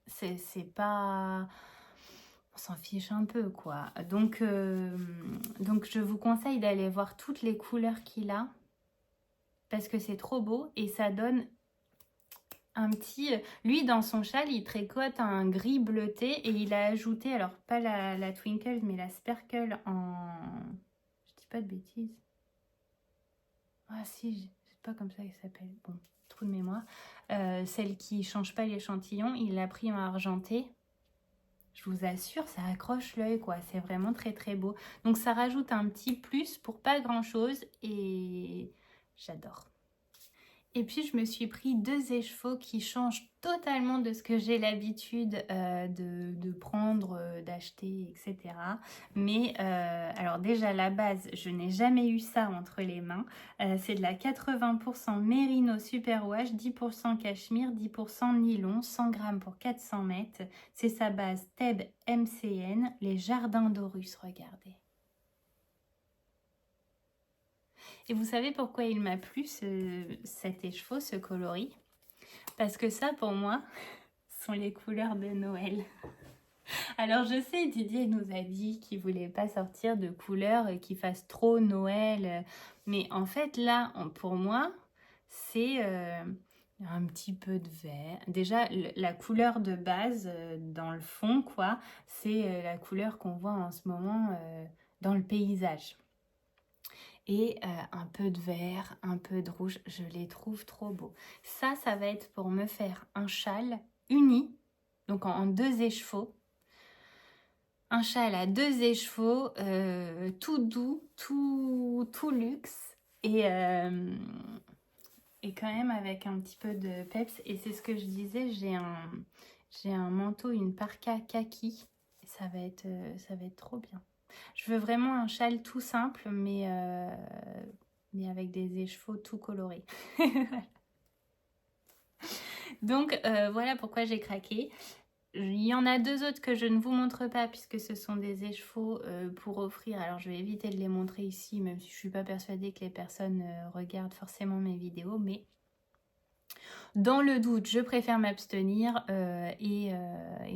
S1: c'est pas... On s'en fiche un peu, quoi. Donc je vous conseille d'aller voir toutes les couleurs qu'il a, parce que c'est trop beau, et ça donne un petit... Lui, dans son châle, il tricote un gris bleuté, et il a ajouté, alors pas la Twinkle, mais la Sparkle en... Je dis pas de bêtises. Ah si, c'est pas comme ça qu'elle s'appelle. Bon, trou de mémoire. Celle qui change pas l'échantillon, il l'a pris en argenté. Je vous assure, ça accroche l'œil, quoi. C'est vraiment très très beau. Donc ça rajoute un petit plus pour pas grand chose et j'adore. Et puis je me suis pris 2 écheveaux qui changent totalement de ce que j'ai l'habitude de prendre, d'acheter, etc. Mais alors déjà la base, je n'ai jamais eu ça entre les mains. C'est de la 80% Merino Superwash, 10% cachemire, 10% nylon, 100 grammes pour 400 mètres. C'est sa base Thèbes MCN, les jardins d'Orus, regardez. Et vous savez pourquoi il m'a plu cet écheveau, ce coloris? Parce que ça, pour moi, sont les couleurs de Noël. Alors je sais, Didier nous a dit qu'il voulait pas sortir de couleurs qui fassent trop Noël. Mais en fait, là, pour moi, c'est un petit peu de vert. Déjà, la couleur de base dans le fond, quoi, c'est la couleur qu'on voit en ce moment dans le paysage. Et un peu de vert, un peu de rouge, je les trouve trop beaux. Ça va être pour me faire un châle uni, donc en 2 écheveaux. Un châle à 2 écheveaux, tout doux, tout luxe et quand même avec un petit peu de peps. Et c'est ce que je disais, j'ai un manteau, une parka kaki. Et ça va être trop bien. Je veux vraiment un châle tout simple, mais avec des écheveaux tout colorés. Donc voilà pourquoi j'ai craqué. Il y en a 2 autres que je ne vous montre pas puisque ce sont des écheveaux pour offrir. Alors je vais éviter de les montrer ici, même si je ne suis pas persuadée que les personnes regardent forcément mes vidéos. Mais dans le doute, je préfère m'abstenir et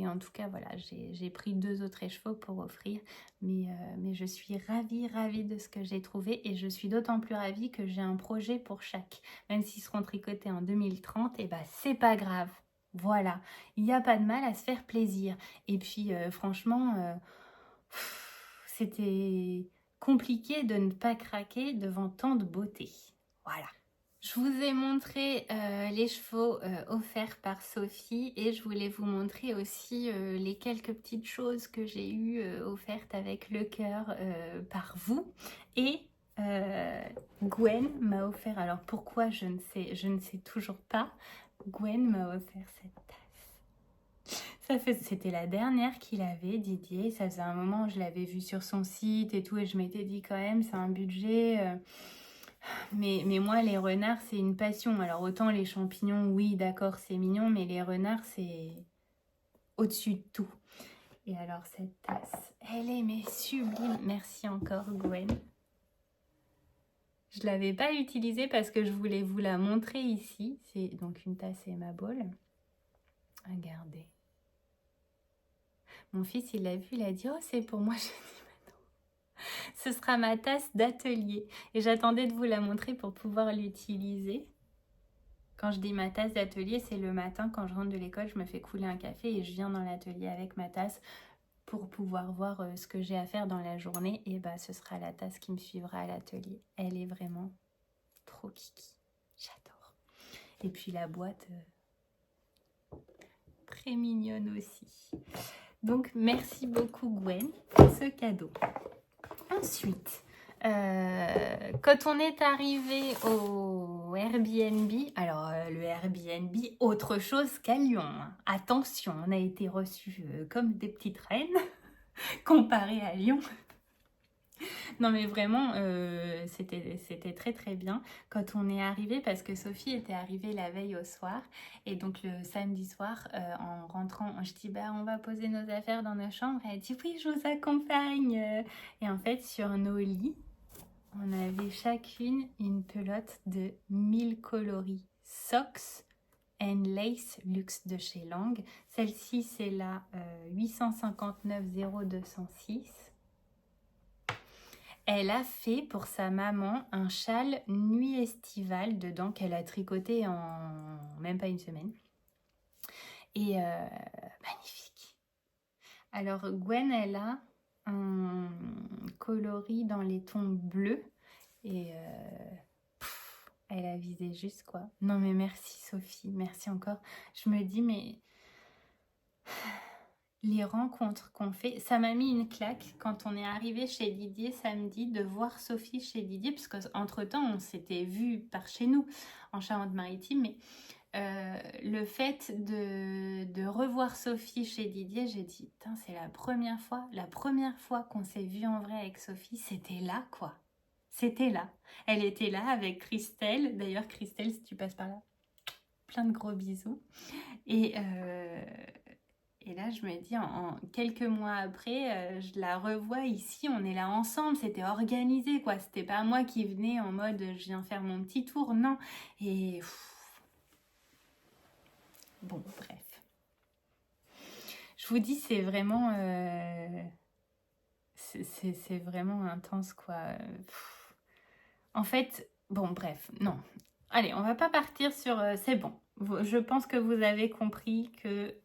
S1: en tout cas, voilà, j'ai pris 2 autres écheveaux pour offrir. Mais je suis ravie de ce que j'ai trouvé et je suis d'autant plus ravie que j'ai un projet pour chaque. Même s'ils seront tricotés en 2030, et bah c'est pas grave. Voilà, il n'y a pas de mal à se faire plaisir. Et puis franchement, c'était compliqué de ne pas craquer devant tant de beauté. Voilà. Je vous ai montré les chevaux offerts par Sophie et je voulais vous montrer aussi les quelques petites choses que j'ai eues offertes avec le cœur par vous. Et Gwen m'a offert, alors pourquoi je ne sais toujours pas, Gwen m'a offert cette tasse. C'était la dernière qu'il avait, Didier. Ça faisait un moment où je l'avais vu sur son site et tout et je m'étais dit quand même c'est un budget... Mais moi, les renards, c'est une passion. Alors, autant les champignons, oui, d'accord, c'est mignon, mais les renards, c'est au-dessus de tout. Et alors, cette tasse, elle est mais sublime. Merci encore, Gwen. Je ne l'avais pas utilisée parce que je voulais vous la montrer ici. C'est donc une tasse Emma Ball. Regardez. Mon fils, il l'a vu, il a dit « Oh, c'est pour moi ». Ce sera ma tasse d'atelier. Et j'attendais de vous la montrer pour pouvoir l'utiliser. Quand je dis ma tasse d'atelier, c'est le matin quand je rentre de l'école, je me fais couler un café et je viens dans l'atelier avec ma tasse pour pouvoir voir ce que j'ai à faire dans la journée. Et bah ce sera la tasse qui me suivra à l'atelier. Elle est vraiment trop kiki. J'adore. Et puis la boîte, très mignonne aussi. Donc merci beaucoup Gwen pour ce cadeau. Ensuite, quand on est arrivé au Airbnb, alors le Airbnb, autre chose qu'à Lyon. Hein. Attention, on a été reçus comme des petites reines comparé à Lyon. Non mais vraiment, c'était très très bien quand on est arrivé parce que Sophie était arrivée la veille au soir et donc le samedi soir en rentrant, je dis bah on va poser nos affaires dans nos chambres. Elle dit oui je vous accompagne et en fait sur nos lits on avait chacune une pelote de 1000 coloris Socks and Lace Luxe de chez Lang. Celle-ci c'est la 859 0206. Elle a fait pour sa maman un châle nuit estivale dedans qu'elle a tricoté en même pas une semaine. Et magnifique. Alors Gwen, elle a un coloris dans les tons bleus et elle a visé juste quoi. Non mais merci Sophie, merci encore. Je me dis mais... Les rencontres qu'on fait, ça m'a mis une claque quand on est arrivé chez Didier samedi de voir Sophie chez Didier, parce qu'entre-temps on s'était vu par chez nous en Charente-Maritime, mais le fait de revoir Sophie chez Didier, j'ai dit, c'est la première fois qu'on s'est vu en vrai avec Sophie, c'était là quoi, c'était là. Elle était là avec Christelle, d'ailleurs Christelle si tu passes par là, plein de gros bisous, et là, je me dis, en quelques mois après, je la revois ici, on est là ensemble, c'était organisé, quoi. C'était pas moi qui venais en mode, je viens faire mon petit tour, non. Et... Bon, bref. Je vous dis, c'est vraiment... c'est vraiment intense, quoi. En fait, bon, bref, non. Allez, on va pas partir sur... c'est bon. Je pense que vous avez compris que...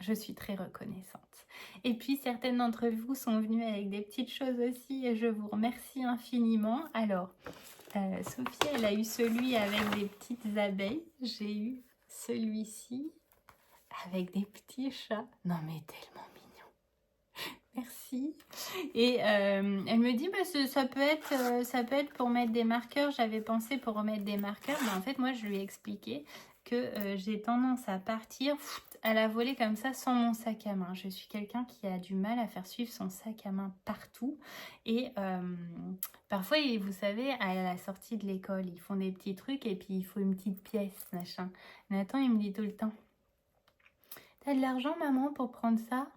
S1: Je suis très reconnaissante. Et puis, certaines d'entre vous sont venues avec des petites choses aussi et je vous remercie infiniment. Alors, Sophie, elle a eu celui avec des petites abeilles. J'ai eu celui-ci avec des petits chats. Non, mais tellement mignon. Merci. Et elle me dit, bah, ça peut être pour mettre des marqueurs. J'avais pensé pour remettre des marqueurs. Mais en fait, moi, je lui ai expliqué que j'ai tendance à partir à la volée comme ça sans mon sac à main. Je suis quelqu'un qui a du mal à faire suivre son sac à main partout. Et parfois, vous savez, à la sortie de l'école, ils font des petits trucs et puis il faut une petite pièce, machin. Nathan, il me dit tout le temps, t'as de l'argent, maman, pour prendre ça ?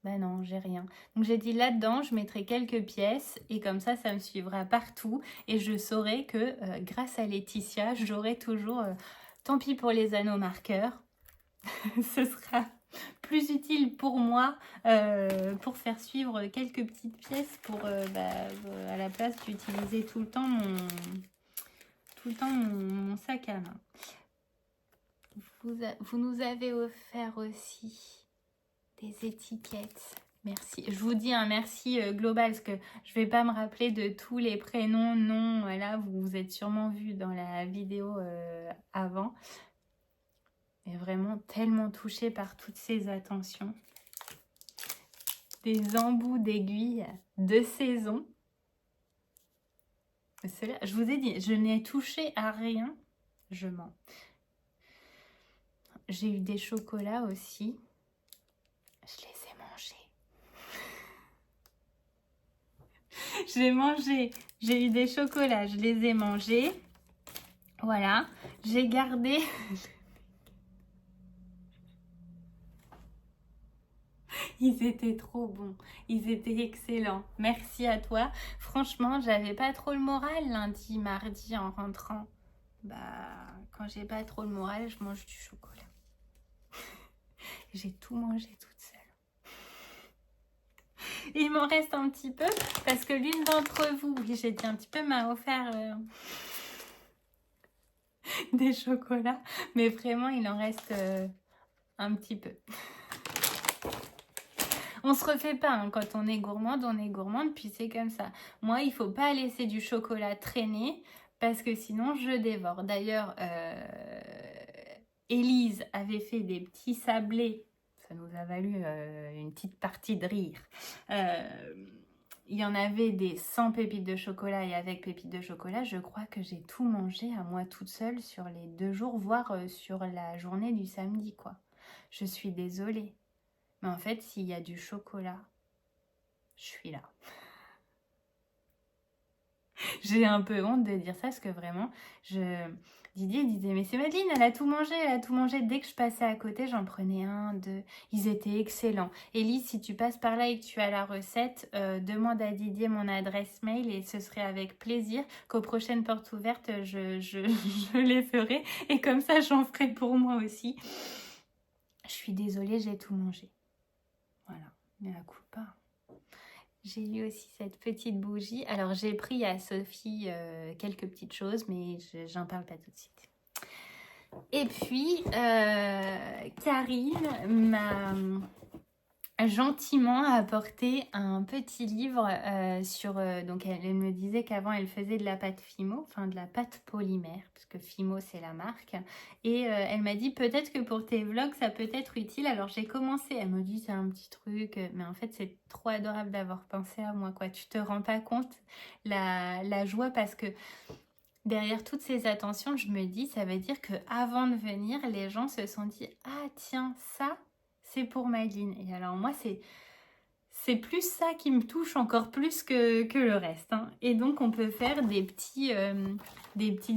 S1: Ben non, j'ai rien. Donc j'ai dit là-dedans, je mettrai quelques pièces et comme ça me suivra partout. Et je saurai que grâce à Laetitia, j'aurai toujours, tant pis pour les anneaux marqueurs, ce sera plus utile pour moi pour faire suivre quelques petites pièces pour à la place d'utiliser tout le temps mon sac à main. Vous nous avez offert aussi des étiquettes. Merci. Je vous dis un merci global parce que je vais pas me rappeler de tous les prénoms, noms. Voilà, vous êtes sûrement vu dans la vidéo avant. Et vraiment tellement touchée par toutes ces attentions. Des embouts d'aiguilles de saison. Cela, je vous ai dit, je n'ai touché à rien. Je mens. J'ai eu des chocolats aussi. Je les ai mangés. J'ai mangé. J'ai eu des chocolats. Je les ai mangés. Voilà. J'ai gardé... Ils étaient trop bons, ils étaient excellents. Merci à toi. Franchement, j'avais pas trop le moral lundi, mardi en rentrant. Bah, quand j'ai pas trop le moral, je mange du chocolat. J'ai tout mangé toute seule. Et il m'en reste un petit peu parce que l'une d'entre vous, oui, j'ai dit un petit peu, m'a offert des chocolats, mais vraiment, il en reste un petit peu. On se refait pas, hein. Quand on est gourmande, puis c'est comme ça. Moi, il faut pas laisser du chocolat traîner parce que sinon je dévore. D'ailleurs, Élise avait fait des petits sablés, ça nous a valu une petite partie de rire. Il y en avait des sans pépites de chocolat et avec pépites de chocolat. Je crois que j'ai tout mangé à moi toute seule sur les 2 jours, voire sur la journée du samedi, quoi. Je suis désolée. Mais en fait, s'il y a du chocolat, je suis là. J'ai un peu honte de dire ça parce que vraiment, Didier disait, mais c'est Madeleine, elle a tout mangé, elle a tout mangé. Dès que je passais à côté, j'en prenais un, deux. Ils étaient excellents. Élise, si tu passes par là et que tu as la recette, demande à Didier mon adresse mail et ce serait avec plaisir qu'aux prochaines portes ouvertes, je les ferai. Et comme ça, j'en ferai pour moi aussi. Je suis désolée, j'ai tout mangé. Voilà, mais à coup pas. J'ai eu aussi cette petite bougie. Alors, j'ai pris à Sophie quelques petites choses, mais j'en parle pas tout de suite. Et puis, Karine m'a gentiment apporté un petit livre sur... donc, elle me disait qu'avant, elle faisait de la pâte Fimo, enfin de la pâte polymère, parce que Fimo, c'est la marque. Et elle m'a dit, peut-être que pour tes vlogs, ça peut être utile. Alors, j'ai commencé. Elle me dit, c'est un petit truc. Mais en fait, c'est trop adorable d'avoir pensé à moi, quoi. Tu te rends pas compte la joie, parce que derrière toutes ces attentions, je me dis, ça veut dire qu'avant de venir, les gens se sont dit, ah tiens, ça, c'est pour Madeleine. Et alors moi, c'est plus ça qui me touche encore plus que le reste, hein. Et donc, on peut faire des petites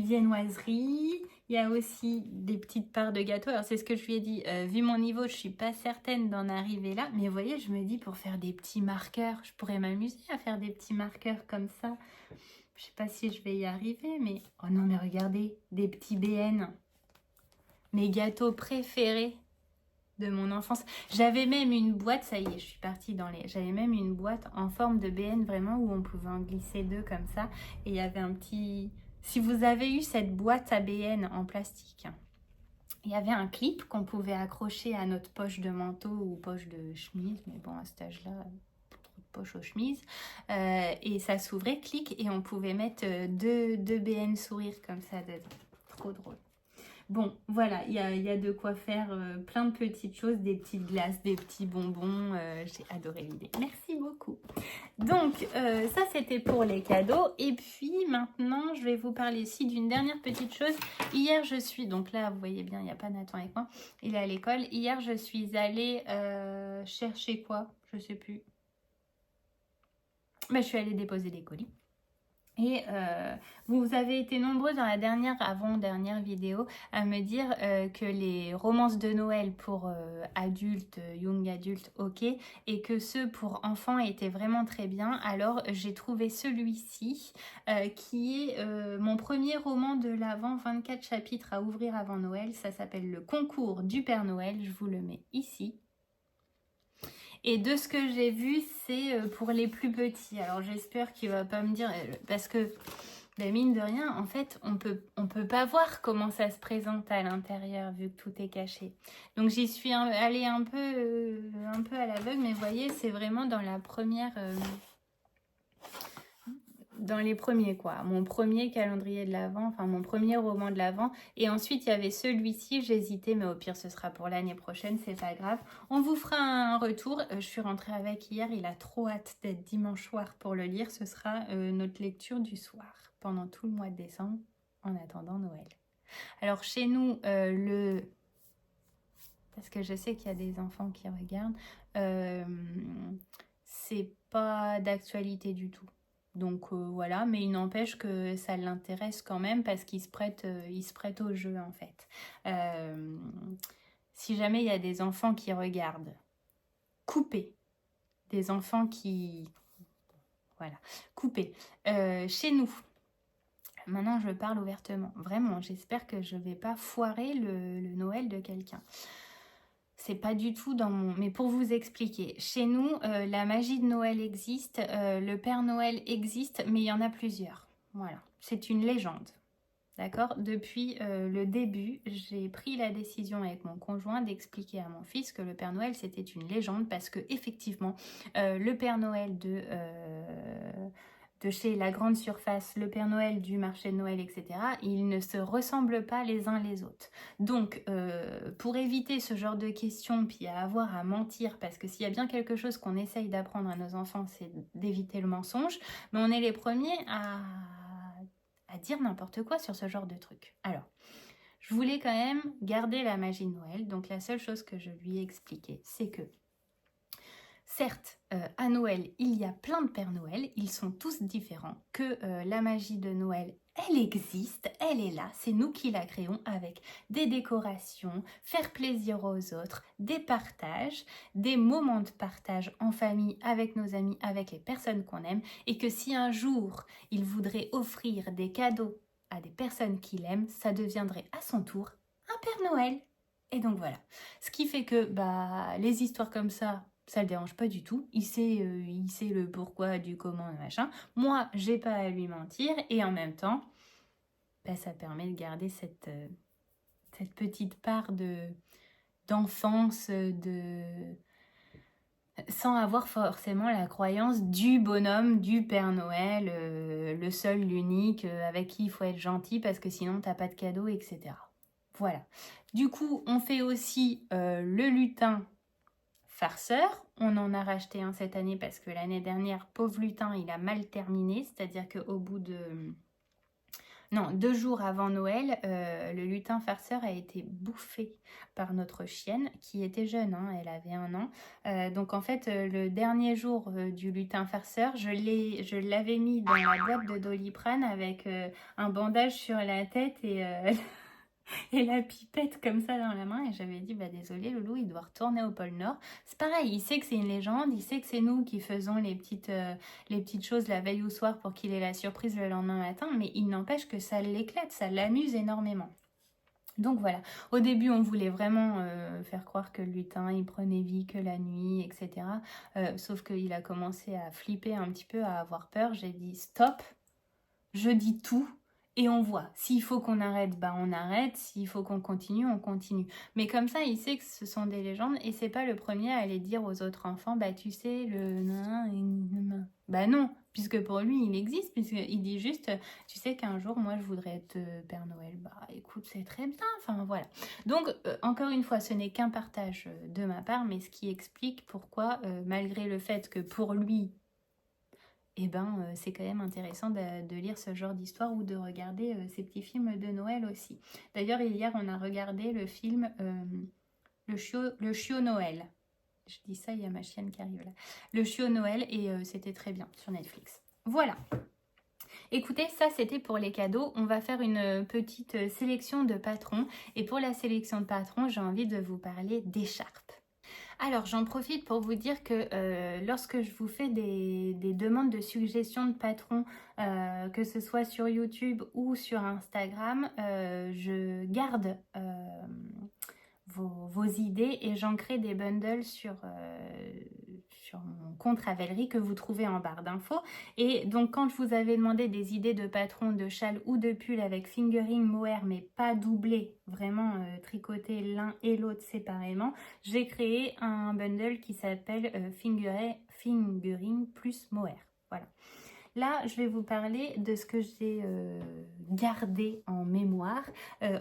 S1: viennoiseries. Il y a aussi des petites parts de gâteau. Alors, c'est ce que je lui ai dit. Vu mon niveau, je suis pas certaine d'en arriver là. Mais vous voyez, je me dis, pour faire des petits marqueurs, je pourrais m'amuser à faire des petits marqueurs comme ça. Je sais pas si je vais y arriver, mais... Oh non, mais regardez, des petits BN. Mes gâteaux préférés de mon enfance. J'avais même une boîte, ça y est, je suis partie dans les... J'avais même une boîte en forme de BN, vraiment, où on pouvait en glisser 2 comme ça. Et il y avait un petit... Si vous avez eu cette boîte à BN en plastique, il y avait un clip qu'on pouvait accrocher à notre poche de manteau ou poche de chemise. Mais bon, à cet âge-là... poche aux chemises et ça s'ouvrait, clic, et on pouvait mettre deux BN sourire comme ça dedans. Trop drôle. Bon, voilà, il y a de quoi faire plein de petites choses, des petites glaces, des petits bonbons. J'ai adoré l'idée. Merci beaucoup. Donc, ça, c'était pour les cadeaux. Et puis, maintenant, je vais vous parler ici d'une dernière petite chose. Hier, je suis... Donc là, vous voyez bien, il n'y a pas Nathan avec moi. Il est à l'école. Hier, je suis allée chercher quoi? Je sais plus. Je suis allée déposer des colis. Et vous avez été nombreux dans la avant-dernière vidéo à me dire que les romances de Noël pour adultes, young adultes, ok, et que ceux pour enfants étaient vraiment très bien. Alors j'ai trouvé celui-ci qui est mon premier roman de l'Avent, 24 chapitres à ouvrir avant Noël. Ça s'appelle Le Concours du Père Noël, je vous le mets ici. Et de ce que j'ai vu, c'est pour les plus petits. Alors j'espère qu'il va pas me dire... Parce que, mine de rien, en fait, on peut pas voir comment ça se présente à l'intérieur, vu que tout est caché. Donc j'y suis allée un peu à l'aveugle, mais vous voyez, c'est vraiment dans la première... dans les premiers, quoi. Mon premier calendrier de l'Avent, enfin mon premier roman de l'Avent. Et ensuite, il y avait celui-ci, j'hésitais, mais au pire, ce sera pour l'année prochaine, c'est pas grave. On vous fera un retour. Je suis rentrée avec hier, il a trop hâte d'être dimanche soir pour le lire. Ce sera notre lecture du soir, pendant tout le mois de décembre, en attendant Noël. Alors, chez nous, parce que je sais qu'il y a des enfants qui regardent, c'est pas d'actualité du tout. Donc voilà, mais il n'empêche que ça l'intéresse quand même parce qu'il se prête au jeu en fait. Si jamais il y a des enfants qui regardent, coupez. Des enfants qui... Voilà, coupez. Chez nous, maintenant je parle ouvertement, vraiment, j'espère que je ne vais pas foirer le Noël de quelqu'un. C'est pas du tout dans mon... Mais pour vous expliquer, chez nous, la magie de Noël existe, le Père Noël existe, mais il y en a plusieurs. Voilà, c'est une légende. D'accord? Depuis le début, j'ai pris la décision avec mon conjoint d'expliquer à mon fils que le Père Noël, c'était une légende parce que effectivement, le Père Noël de chez la grande surface, le Père Noël du marché de Noël, etc., ils ne se ressemblent pas les uns les autres. Donc, pour éviter ce genre de questions, puis à avoir à mentir, parce que s'il y a bien quelque chose qu'on essaye d'apprendre à nos enfants, c'est d'éviter le mensonge, mais on est les premiers à dire n'importe quoi sur ce genre de truc. Alors, je voulais quand même garder la magie de Noël, donc la seule chose que je lui ai expliqué, c'est que certes, à Noël, il y a plein de Pères Noël, ils sont tous différents, que la magie de Noël, elle existe, elle est là, c'est nous qui la créons avec des décorations, faire plaisir aux autres, des partages, des moments de partage en famille, avec nos amis, avec les personnes qu'on aime, et que si un jour, il voudrait offrir des cadeaux à des personnes qu'il aime, ça deviendrait à son tour un Père Noël. Et donc voilà. Ce qui fait que les histoires comme ça le dérange pas du tout. Il sait le pourquoi, du comment, machin. Moi, j'ai pas à lui mentir. Et en même temps, ça permet de garder cette petite part d'enfance, sans avoir forcément la croyance du bonhomme, du Père Noël, le seul, l'unique, avec qui il faut être gentil parce que sinon t'as pas de cadeau, etc. Voilà. Du coup, on fait aussi le lutin farceur. On en a racheté un cette année parce que l'année dernière, pauvre lutin, il a mal terminé. C'est-à-dire qu'au bout de... Non, 2 jours avant Noël, le lutin farceur a été bouffé par notre chienne qui était jeune, hein, elle avait 1 an. Donc en fait, le dernier jour du lutin farceur, je l'avais mis dans la boîte de Doliprane avec un bandage sur la tête et la pipette comme ça dans la main. Et j'avais dit, désolé Loulou, il doit retourner au pôle Nord. C'est pareil, il sait que c'est une légende, il sait que c'est nous qui faisons les petites choses la veille au soir pour qu'il ait la surprise le lendemain matin, mais il n'empêche que ça l'éclate, ça l'amuse énormément. Donc voilà, au début on voulait vraiment faire croire que le lutin il prenait vie que la nuit, etc. Sauf qu'il a commencé à flipper un petit peu, à avoir peur. J'ai dit stop, je dis tout et on voit. S'il faut qu'on arrête, on arrête. S'il faut qu'on continue, on continue. Mais comme ça, il sait que ce sont des légendes et c'est pas le premier à aller dire aux autres enfants, tu sais, le non, puisque pour lui, il existe, puisqu'il dit juste, tu sais qu'un jour, moi, je voudrais être Père Noël. Écoute, c'est très bien. Enfin, voilà. Donc, encore une fois, ce n'est qu'un partage de ma part, mais ce qui explique pourquoi, malgré le fait que pour lui, c'est quand même intéressant de lire ce genre d'histoire ou de regarder ces petits films de Noël aussi. D'ailleurs, hier, on a regardé le film le chiot Noël. Je dis ça, il y a ma chienne qui arrive là. Le chiot Noël, et c'était très bien sur Netflix. Voilà. Écoutez, ça c'était pour les cadeaux. On va faire une petite sélection de patrons. Et pour la sélection de patrons, j'ai envie de vous parler d'écharpes. Alors, j'en profite pour vous dire que lorsque je vous fais des demandes de suggestions de patrons, que ce soit sur YouTube ou sur Instagram, je garde vos idées et j'en crée des bundles sur mon compte Ravelry que vous trouvez en barre d'infos. Et donc quand je vous avais demandé des idées de patrons de châle ou de pull avec fingering mohair mais pas doublé, vraiment tricoté l'un et l'autre séparément, j'ai créé un bundle qui s'appelle fingering plus mohair. Voilà. Là, je vais vous parler de ce que j'ai gardé en mémoire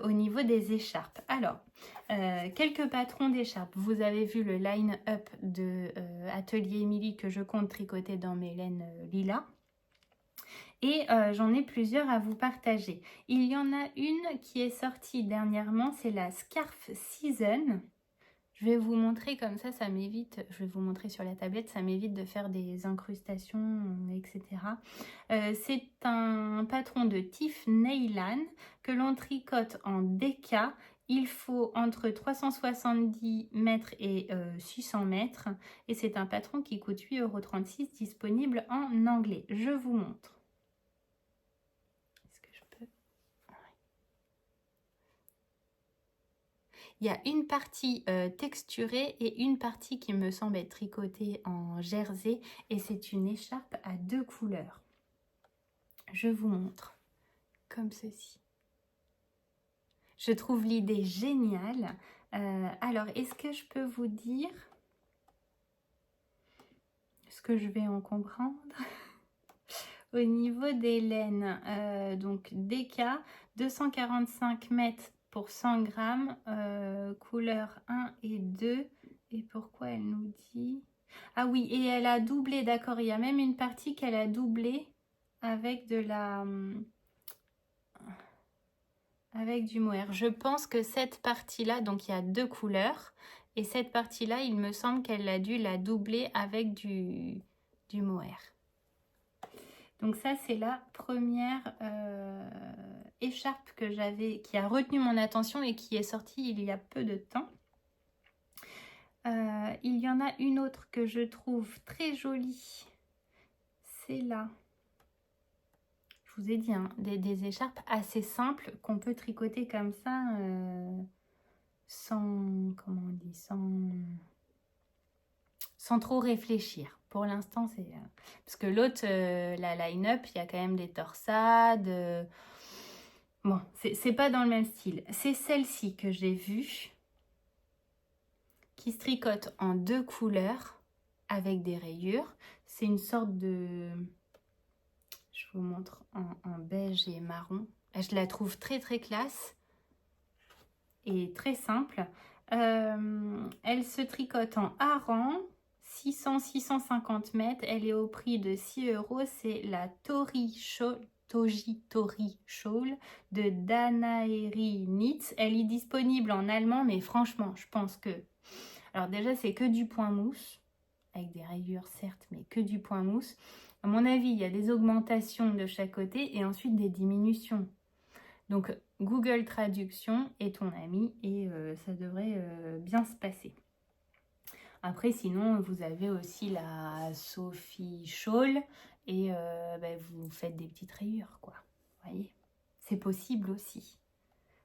S1: au niveau des écharpes. Alors, quelques patrons d'écharpes. Vous avez vu le line-up de Atelier Émilie que je compte tricoter dans mes laines lilas. Et j'en ai plusieurs à vous partager. Il y en a une qui est sortie dernièrement, c'est la Scarf Season. Je vais vous montrer comme ça m'évite, je vais vous montrer sur la tablette, ça m'évite de faire des incrustations, etc. C'est un patron de Tiff Neylan que l'on tricote en DK. Il faut entre 370 mètres et 600 mètres. Et c'est un patron qui coûte 8,36 € disponible en anglais. Je vous montre. Il y a une partie texturée et une partie qui me semble être tricotée en jersey et c'est une écharpe à 2 couleurs. Je vous montre comme ceci. Je trouve l'idée géniale. Alors, est-ce que je peux vous dire ce que je vais en comprendre? Au niveau des laines, donc DK, 245 mètres pour 100 grammes, couleur 1 et 2. Et pourquoi elle nous dit... Ah oui, et elle a doublé, d'accord, il y a même une partie qu'elle a doublée avec de la... avec du mohair. Je pense que cette partie-là, donc il y a 2 couleurs, et cette partie-là, il me semble qu'elle a dû la doubler avec du mohair. Donc ça, c'est la première écharpe que j'avais, qui a retenu mon attention et qui est sortie il y a peu de temps. Il y en a une autre que je trouve très jolie. C'est là. Je vous ai dit, hein, des écharpes assez simples qu'on peut tricoter comme ça sans, comment on dit, sans trop réfléchir. Pour l'instant, c'est... parce que l'autre, la line-up, il y a quand même des torsades. Bon, c'est pas dans le même style. C'est celle-ci que j'ai vue, qui se tricote en 2 couleurs, avec des rayures. C'est une sorte de... Je vous montre en beige et marron. Je la trouve très très classe et très simple. Elle se tricote en hareng, 600-650 mètres. Elle est au prix de 6 €. C'est la Toji Tori Shawl de Danaeri Knits. Elle est disponible en allemand, mais franchement, je pense que... Alors déjà, c'est que du point mousse, avec des rayures certes, mais que du point mousse. À mon avis, il y a des augmentations de chaque côté et ensuite des diminutions. Donc, Google Traduction est ton ami et ça devrait bien se passer. Après, sinon, vous avez aussi la Sophie Shawl et vous faites des petites rayures, quoi. Vous voyez, c'est possible aussi.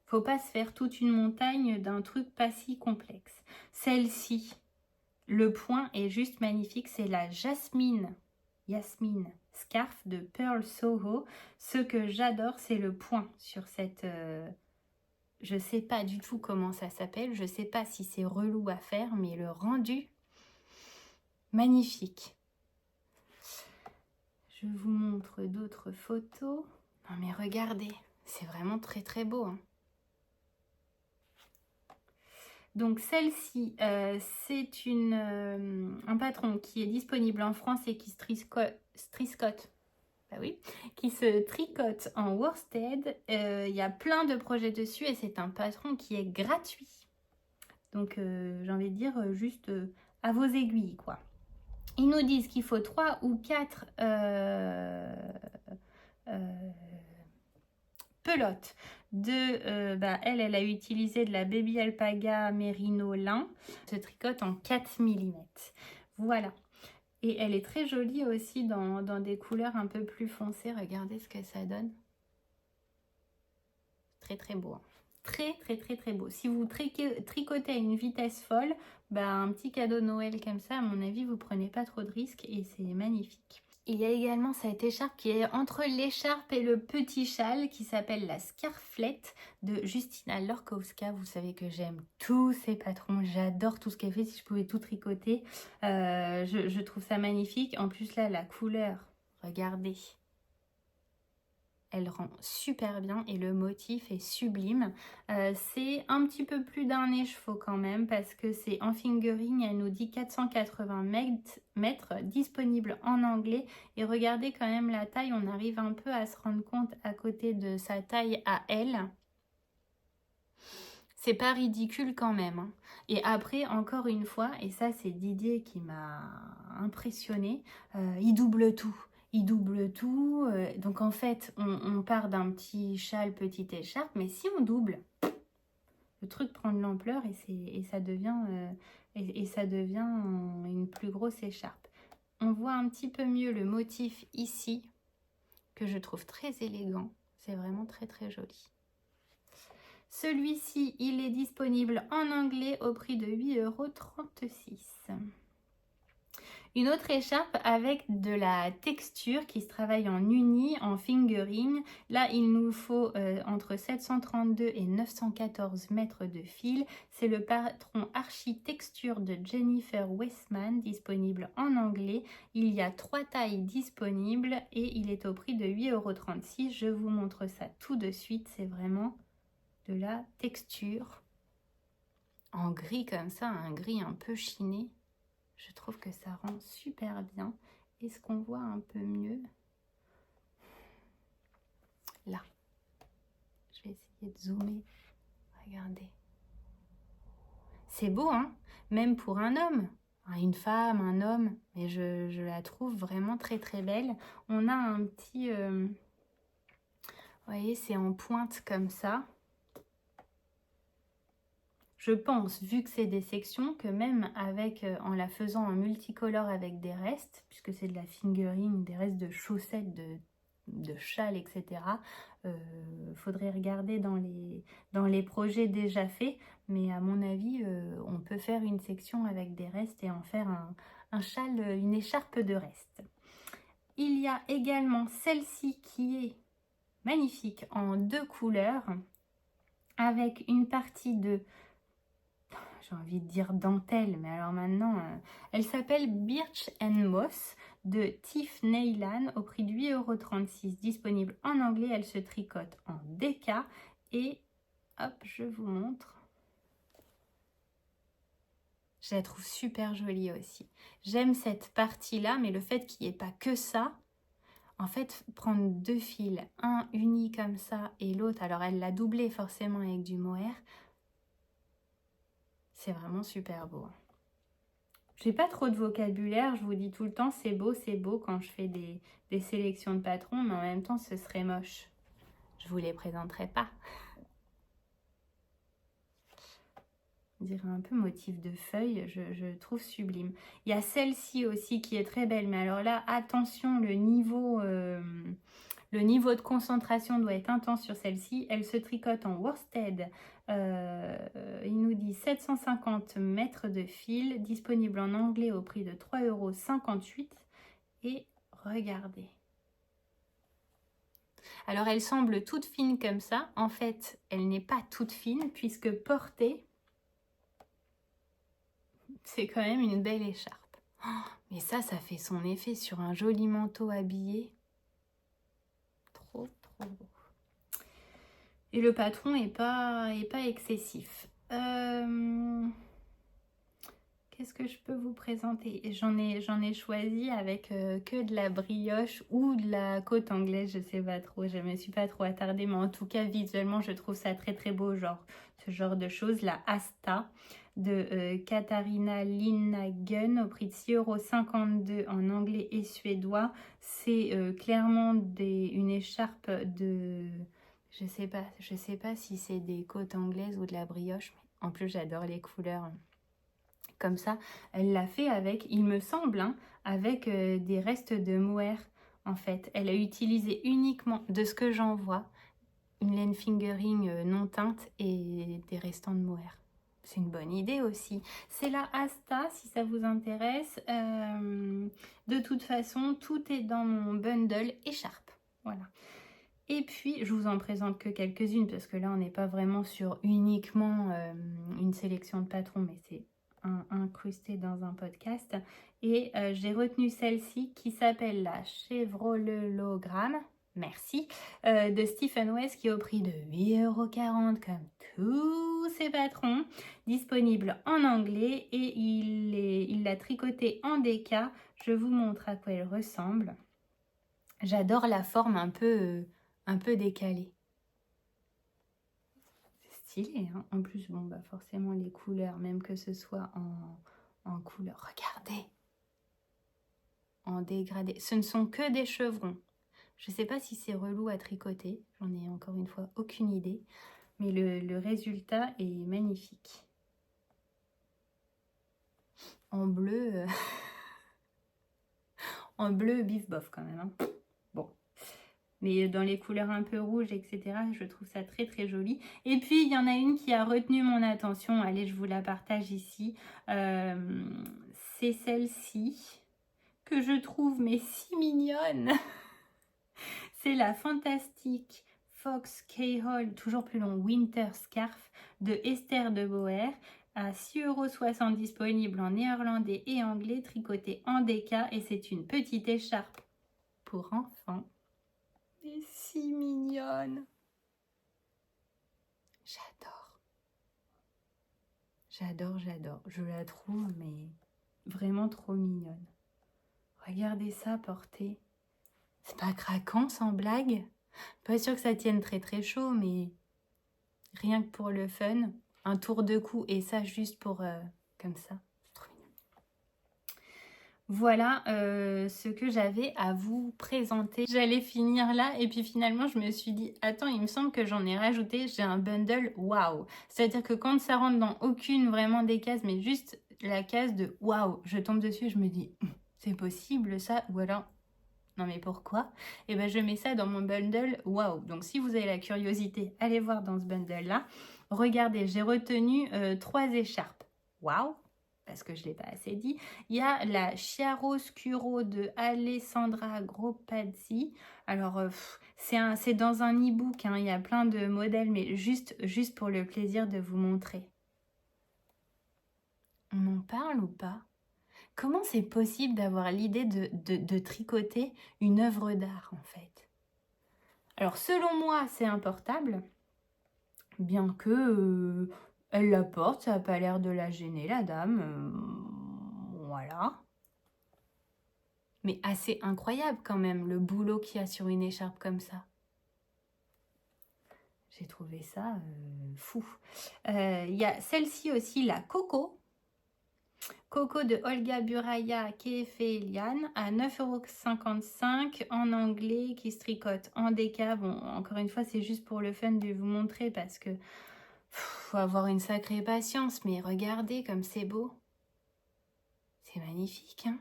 S1: Faut pas se faire toute une montagne d'un truc pas si complexe. Celle-ci, le point est juste magnifique. C'est la Yasmine Scarf de Pearl Soho. Ce que j'adore, c'est le point sur cette... je sais pas du tout comment ça s'appelle. Je sais pas si c'est relou à faire, mais le rendu, magnifique. Je vous montre d'autres photos. Non mais regardez, c'est vraiment très très beau, hein. Donc celle-ci, c'est un patron qui est disponible en France et qui se tricote. Bah oui, qui se tricote en worsted. Il y a plein de projets dessus et c'est un patron qui est gratuit. Donc j'ai envie de dire juste à vos aiguilles, quoi. Ils nous disent qu'il faut 3 ou 4 pelote elle a utilisé de la Baby Alpaga Merino lin, se tricote en 4 mm. Voilà. Et elle est très jolie aussi dans des couleurs un peu plus foncées. Regardez ce que ça donne. Très très beau. Hein. Très très très très beau. Si vous tricotez à une vitesse folle, un petit cadeau de Noël comme ça, à mon avis, vous prenez pas trop de risques et c'est magnifique. Il y a également cette écharpe qui est entre l'écharpe et le petit châle qui s'appelle la Scarflette de Justina Lorkowska. Vous savez que j'aime tous ces patrons, j'adore tout ce qu'elle fait. Si je pouvais tout tricoter, je trouve ça magnifique. En plus là, la couleur, regardez. Elle rend super bien et le motif est sublime. C'est un petit peu plus d'un écheveau quand même parce que c'est en fingering. Elle nous dit 480 mètres, disponible en anglais. Et regardez quand même la taille, on arrive un peu à se rendre compte à côté de sa taille à elle. C'est pas ridicule quand même. Hein. Et après, encore une fois, et ça c'est Didier qui m'a impressionnée, il double tout. Il double tout, donc en fait on part d'un petit châle, petite écharpe, mais si on double, le truc prend de l'ampleur et ça devient une plus grosse écharpe. On voit un petit peu mieux le motif ici, que je trouve très élégant, c'est vraiment très très joli. Celui-ci, il est disponible en anglais au prix de 8,36 €. Une autre écharpe avec de la texture qui se travaille en uni, en fingering. Là, il nous faut entre 732 et 914 mètres de fil. C'est le patron Architecture de Jennifer Westman, disponible en anglais. Il y a 3 tailles disponibles et il est au prix de 8,36 €. Je vous montre ça tout de suite. C'est vraiment de la texture en gris comme ça, un gris un peu chiné. Je trouve que ça rend super bien. Est-ce qu'on voit un peu mieux? Là. Je vais essayer de zoomer. Regardez. C'est beau, hein? Même pour un homme. Une femme, un homme. Mais je la trouve vraiment très très belle. On a un petit... vous voyez, c'est en pointe comme ça. Je pense, vu que c'est des sections, que même avec, en la faisant en multicolore avec des restes, puisque c'est de la fingering, des restes de chaussettes, de châles, etc. Faudrait regarder dans les projets déjà faits, mais à mon avis, on peut faire une section avec des restes et en faire un châle, une écharpe de reste. Il y a également celle-ci qui est magnifique en 2 couleurs, avec une partie de... J'ai envie de dire dentelle, mais alors maintenant, elle s'appelle Birch and Moss de Tiff Neylan au prix de 8,36 €, disponible en anglais. Elle se tricote en DK et hop, je vous montre. Je la trouve super jolie aussi. J'aime cette partie-là, mais le fait qu'il n'y ait pas que ça, en fait, prendre 2 fils, un uni comme ça et l'autre, alors elle l'a doublé forcément avec du mohair, c'est vraiment super beau. J'ai pas trop de vocabulaire, je vous dis tout le temps c'est beau quand je fais des sélections de patrons, mais en même temps ce serait moche. Je vous les présenterai pas. On dirait un peu motif de feuille, je trouve sublime. Il y a celle-ci aussi qui est très belle, mais alors là, attention, le niveau de concentration doit être intense sur celle-ci. Elle se tricote en worsted. Il nous dit 750 mètres de fil, disponible en anglais au prix de 3,58 €. Et regardez. Alors, elle semble toute fine comme ça. En fait, elle n'est pas toute fine puisque portée, c'est quand même une belle écharpe. Oh, mais ça fait son effet sur un joli manteau habillé. Trop, trop beau. Et le patron est pas excessif. Qu'est-ce que je peux vous présenter? J'en ai choisi avec que de la brioche ou de la côte anglaise, je sais pas trop. Je me suis pas trop attardée, mais en tout cas, visuellement, je trouve ça très très beau, genre ce genre de choses. La Asta de Katharina Linnagen au prix de 6,52 € en anglais et suédois. C'est clairement une écharpe de... Je sais pas si c'est des côtes anglaises ou de la brioche, mais en plus j'adore les couleurs comme ça. Elle l'a fait avec, il me semble, hein, avec des restes de mohair en fait. Elle a utilisé uniquement, de ce que j'en vois, une laine fingering non teinte et des restants de mohair. C'est une bonne idée aussi. C'est la Asta si ça vous intéresse. De toute façon, tout est dans mon bundle écharpe. Voilà. Et puis, je vous en présente que quelques-unes parce que là, on n'est pas vraiment sur uniquement une sélection de patrons, mais c'est incrusté dans un podcast. Et j'ai retenu celle-ci qui s'appelle la Chevrolelogramme. Merci. De Stephen West qui est au prix de 8,40 € comme tous ses patrons. Disponible en anglais et il l'a tricoté en DK. Je vous montre à quoi elle ressemble. J'adore la forme un peu décalée. C'est stylé, hein. En plus, bon, bah forcément les couleurs, même que ce soit en couleur. Regardez, en dégradé. Ce ne sont que des chevrons. Je ne sais pas si c'est relou à tricoter. J'en ai encore une fois aucune idée. Mais le résultat est magnifique. En bleu, en bleu bif bof quand même, hein. Mais dans les couleurs un peu rouges, etc., je trouve ça très très joli. Et puis, il y en a une qui a retenu mon attention. Allez, je vous la partage ici. C'est celle-ci. que je trouve mais si mignonne. C'est la Fantastic Fox K-Hole, toujours plus long, Winter Scarf de Esther de Boer à 6,70 € disponible en néerlandais et anglais, tricoté en déca, et c'est une petite écharpe pour enfants. Et si mignonne. J'adore. J'adore, j'adore. Je la trouve mais vraiment trop mignonne. Regardez ça porter. C'est pas craquant sans blague. Pas sûr que ça tienne très très chaud, mais rien que pour le fun, un tour de cou et ça juste pour comme ça. Trop mignon. Voilà ce que j'avais à vous présenter. J'allais finir là et puis finalement je me suis dit attends, il me semble que j'en ai rajouté. J'ai un bundle waouh. C'est-à-dire que quand ça rentre dans aucune vraiment des cases, mais juste la case de waouh, je tombe dessus et je me dis c'est possible ça, ou alors non mais pourquoi? Et ben je mets ça dans mon bundle waouh. Donc si vous avez la curiosité, allez voir dans ce bundle là. Regardez, j'ai retenu 3 écharpes. Waouh, parce que je ne l'ai pas assez dit. Il y a la Chiaroscuro de Alessandra Gropazzi. Alors c'est dans un e-book, hein, il y a plein de modèles, mais juste pour le plaisir de vous montrer. On en parle ou pas? Comment c'est possible d'avoir l'idée de tricoter une œuvre d'art en fait? Alors selon moi c'est un portable, bien que elle la porte, ça n'a pas l'air de la gêner la dame, voilà. Mais assez incroyable quand même le boulot qu'il y a sur une écharpe comme ça. J'ai trouvé ça fou. Il y a celle-ci aussi, la Coco. Coco de Olga Buraya Kefelian à 9,55 € en anglais, qui se tricote en déca. Bon, encore une fois, c'est juste pour le fun de vous montrer parce que faut avoir une sacrée patience. Mais regardez comme c'est beau. C'est magnifique, hein?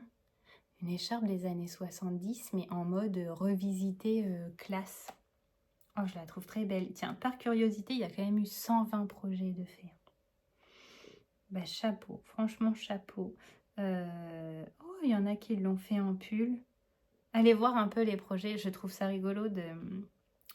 S1: Une écharpe des années 70, mais en mode revisité classe. Oh, je la trouve très belle. Tiens, par curiosité, il y a quand même eu 120 projets de fait. Bah, chapeau, franchement chapeau. Oh, il y en a qui l'ont fait en pull. Allez voir un peu les projets, je trouve ça rigolo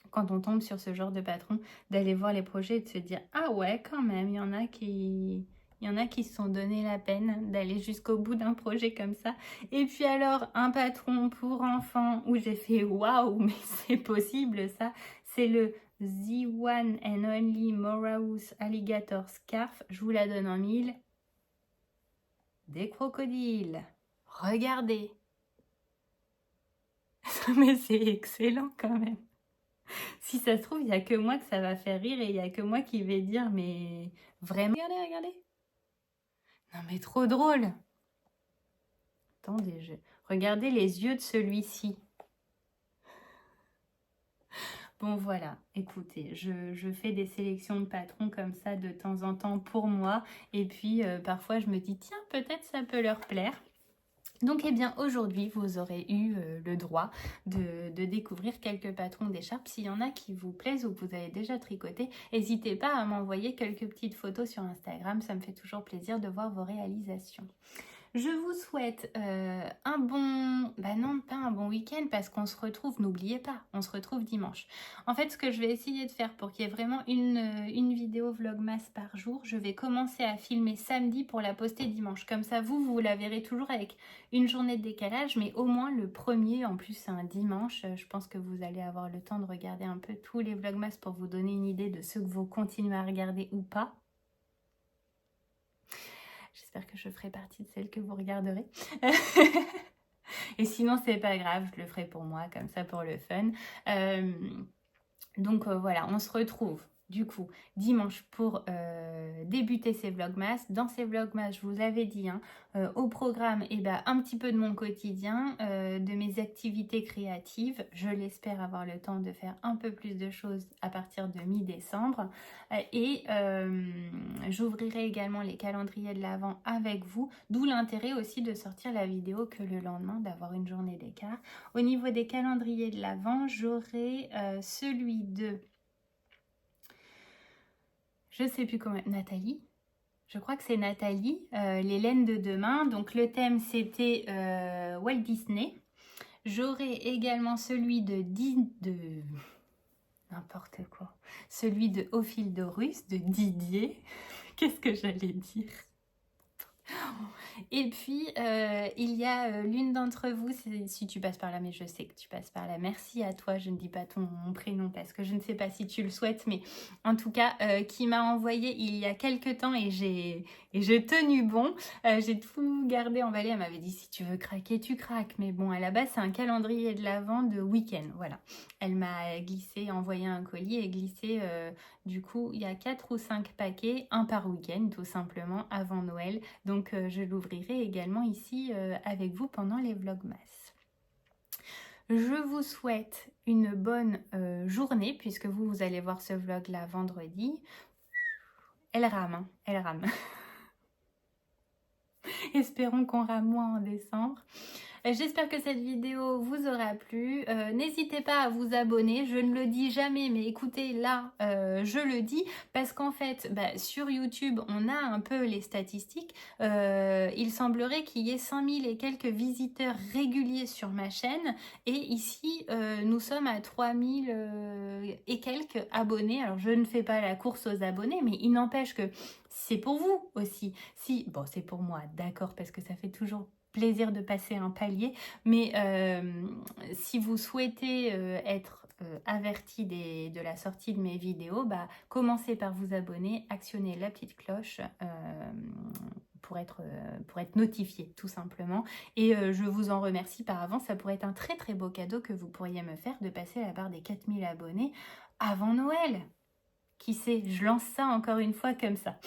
S1: quand on tombe sur ce genre de patron, d'aller voir les projets et de se dire « Ah ouais, quand même, il y en a qui se sont donné la peine d'aller jusqu'au bout d'un projet comme ça. » Et puis alors, un patron pour enfants où j'ai fait « Waouh, mais c'est possible ça !» C'est le The One and Only Moraus Alligator Scarf. Je vous la donne en 1000. Des crocodiles. Regardez. Mais c'est excellent quand même. Si ça se trouve, il n'y a que moi que ça va faire rire et il n'y a que moi qui vais dire mais vraiment. Regardez, regardez. Non mais trop drôle. Attendez, regardez les yeux de celui-ci. Bon voilà, écoutez, je fais des sélections de patrons comme ça de temps en temps pour moi. Et puis parfois je me dis tiens, peut-être ça peut leur plaire. Donc eh bien aujourd'hui vous aurez eu le droit de découvrir quelques patrons d'écharpes. S'il y en a qui vous plaisent ou que vous avez déjà tricoté, n'hésitez pas à m'envoyer quelques petites photos sur Instagram, ça me fait toujours plaisir de voir vos réalisations. Je vous souhaite un bon... Bah non, pas un bon week-end parce qu'on se retrouve, n'oubliez pas, on se retrouve dimanche. En fait, ce que je vais essayer de faire pour qu'il y ait vraiment une vidéo vlogmas par jour, je vais commencer à filmer samedi pour la poster dimanche. Comme ça, vous la verrez toujours avec une journée de décalage, mais au moins le premier, en plus c'est un dimanche. Je pense que vous allez avoir le temps de regarder un peu tous les vlogmas pour vous donner une idée de ceux que vous continuez à regarder ou pas. J'espère que je ferai partie de celles que vous regarderez. Et sinon, c'est pas grave, je le ferai pour moi, comme ça, pour le fun. Donc voilà, on se retrouve du coup dimanche pour débuter ces vlogmas. Dans ces vlogmas, je vous avais dit, hein, au programme, un petit peu de mon quotidien, de mes activités créatives. Je l'espère avoir le temps de faire un peu plus de choses à partir de mi-décembre. Et j'ouvrirai également les calendriers de l'Avent avec vous, d'où l'intérêt aussi de sortir la vidéo que le lendemain, d'avoir une journée d'écart. Au niveau des calendriers de l'Avent, j'aurai celui de... Je sais plus comment... Nathalie. Je crois que c'est Nathalie, les laines de demain. Donc le thème c'était Walt Disney. J'aurai également celui de n'importe quoi. Celui de Au fil de Russe de Didier. Qu'est-ce que j'allais dire? Et puis, il y a l'une d'entre vous, si tu passes par là, mais je sais que tu passes par là. Merci à toi, je ne dis pas ton prénom parce que je ne sais pas si tu le souhaites, mais en tout cas, qui m'a envoyé il y a quelques temps et j'ai tenu bon. J'ai tout gardé emballé. Elle m'avait dit si tu veux craquer, tu craques. Mais bon, à la base, c'est un calendrier de l'Avent de week-end. Voilà. Elle m'a glissé, envoyé un colis et glissé... du coup, il y a 4 ou 5 paquets, un par week-end tout simplement, avant Noël. Donc, je l'ouvrirai également ici avec vous pendant les vlogmas. Je vous souhaite une bonne journée puisque vous allez voir ce vlog là vendredi. Elle rame, hein, elle rame. Espérons qu'on rame moins en décembre. J'espère que cette vidéo vous aura plu. N'hésitez pas à vous abonner. Je ne le dis jamais, mais écoutez, là, je le dis parce qu'en fait, sur YouTube, on a un peu les statistiques. Il semblerait qu'il y ait 5000 et quelques visiteurs réguliers sur ma chaîne. Et ici, nous sommes à 3000 et quelques abonnés. Alors, je ne fais pas la course aux abonnés, mais il n'empêche que c'est pour vous aussi. Si, bon, c'est pour moi, d'accord, parce que ça fait toujours plaisir de passer un palier, mais si vous souhaitez être averti de la sortie de mes vidéos, commencez par vous abonner, actionnez la petite cloche pour être notifié tout simplement, et je vous en remercie par avance. Ça pourrait être un très très beau cadeau que vous pourriez me faire, de passer la barre des 4000 abonnés avant Noël. Qui sait, je lance ça encore une fois comme ça.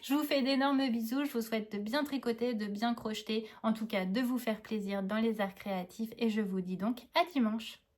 S1: Je vous fais d'énormes bisous, je vous souhaite de bien tricoter, de bien crocheter, en tout cas de vous faire plaisir dans les arts créatifs, et je vous dis donc à dimanche.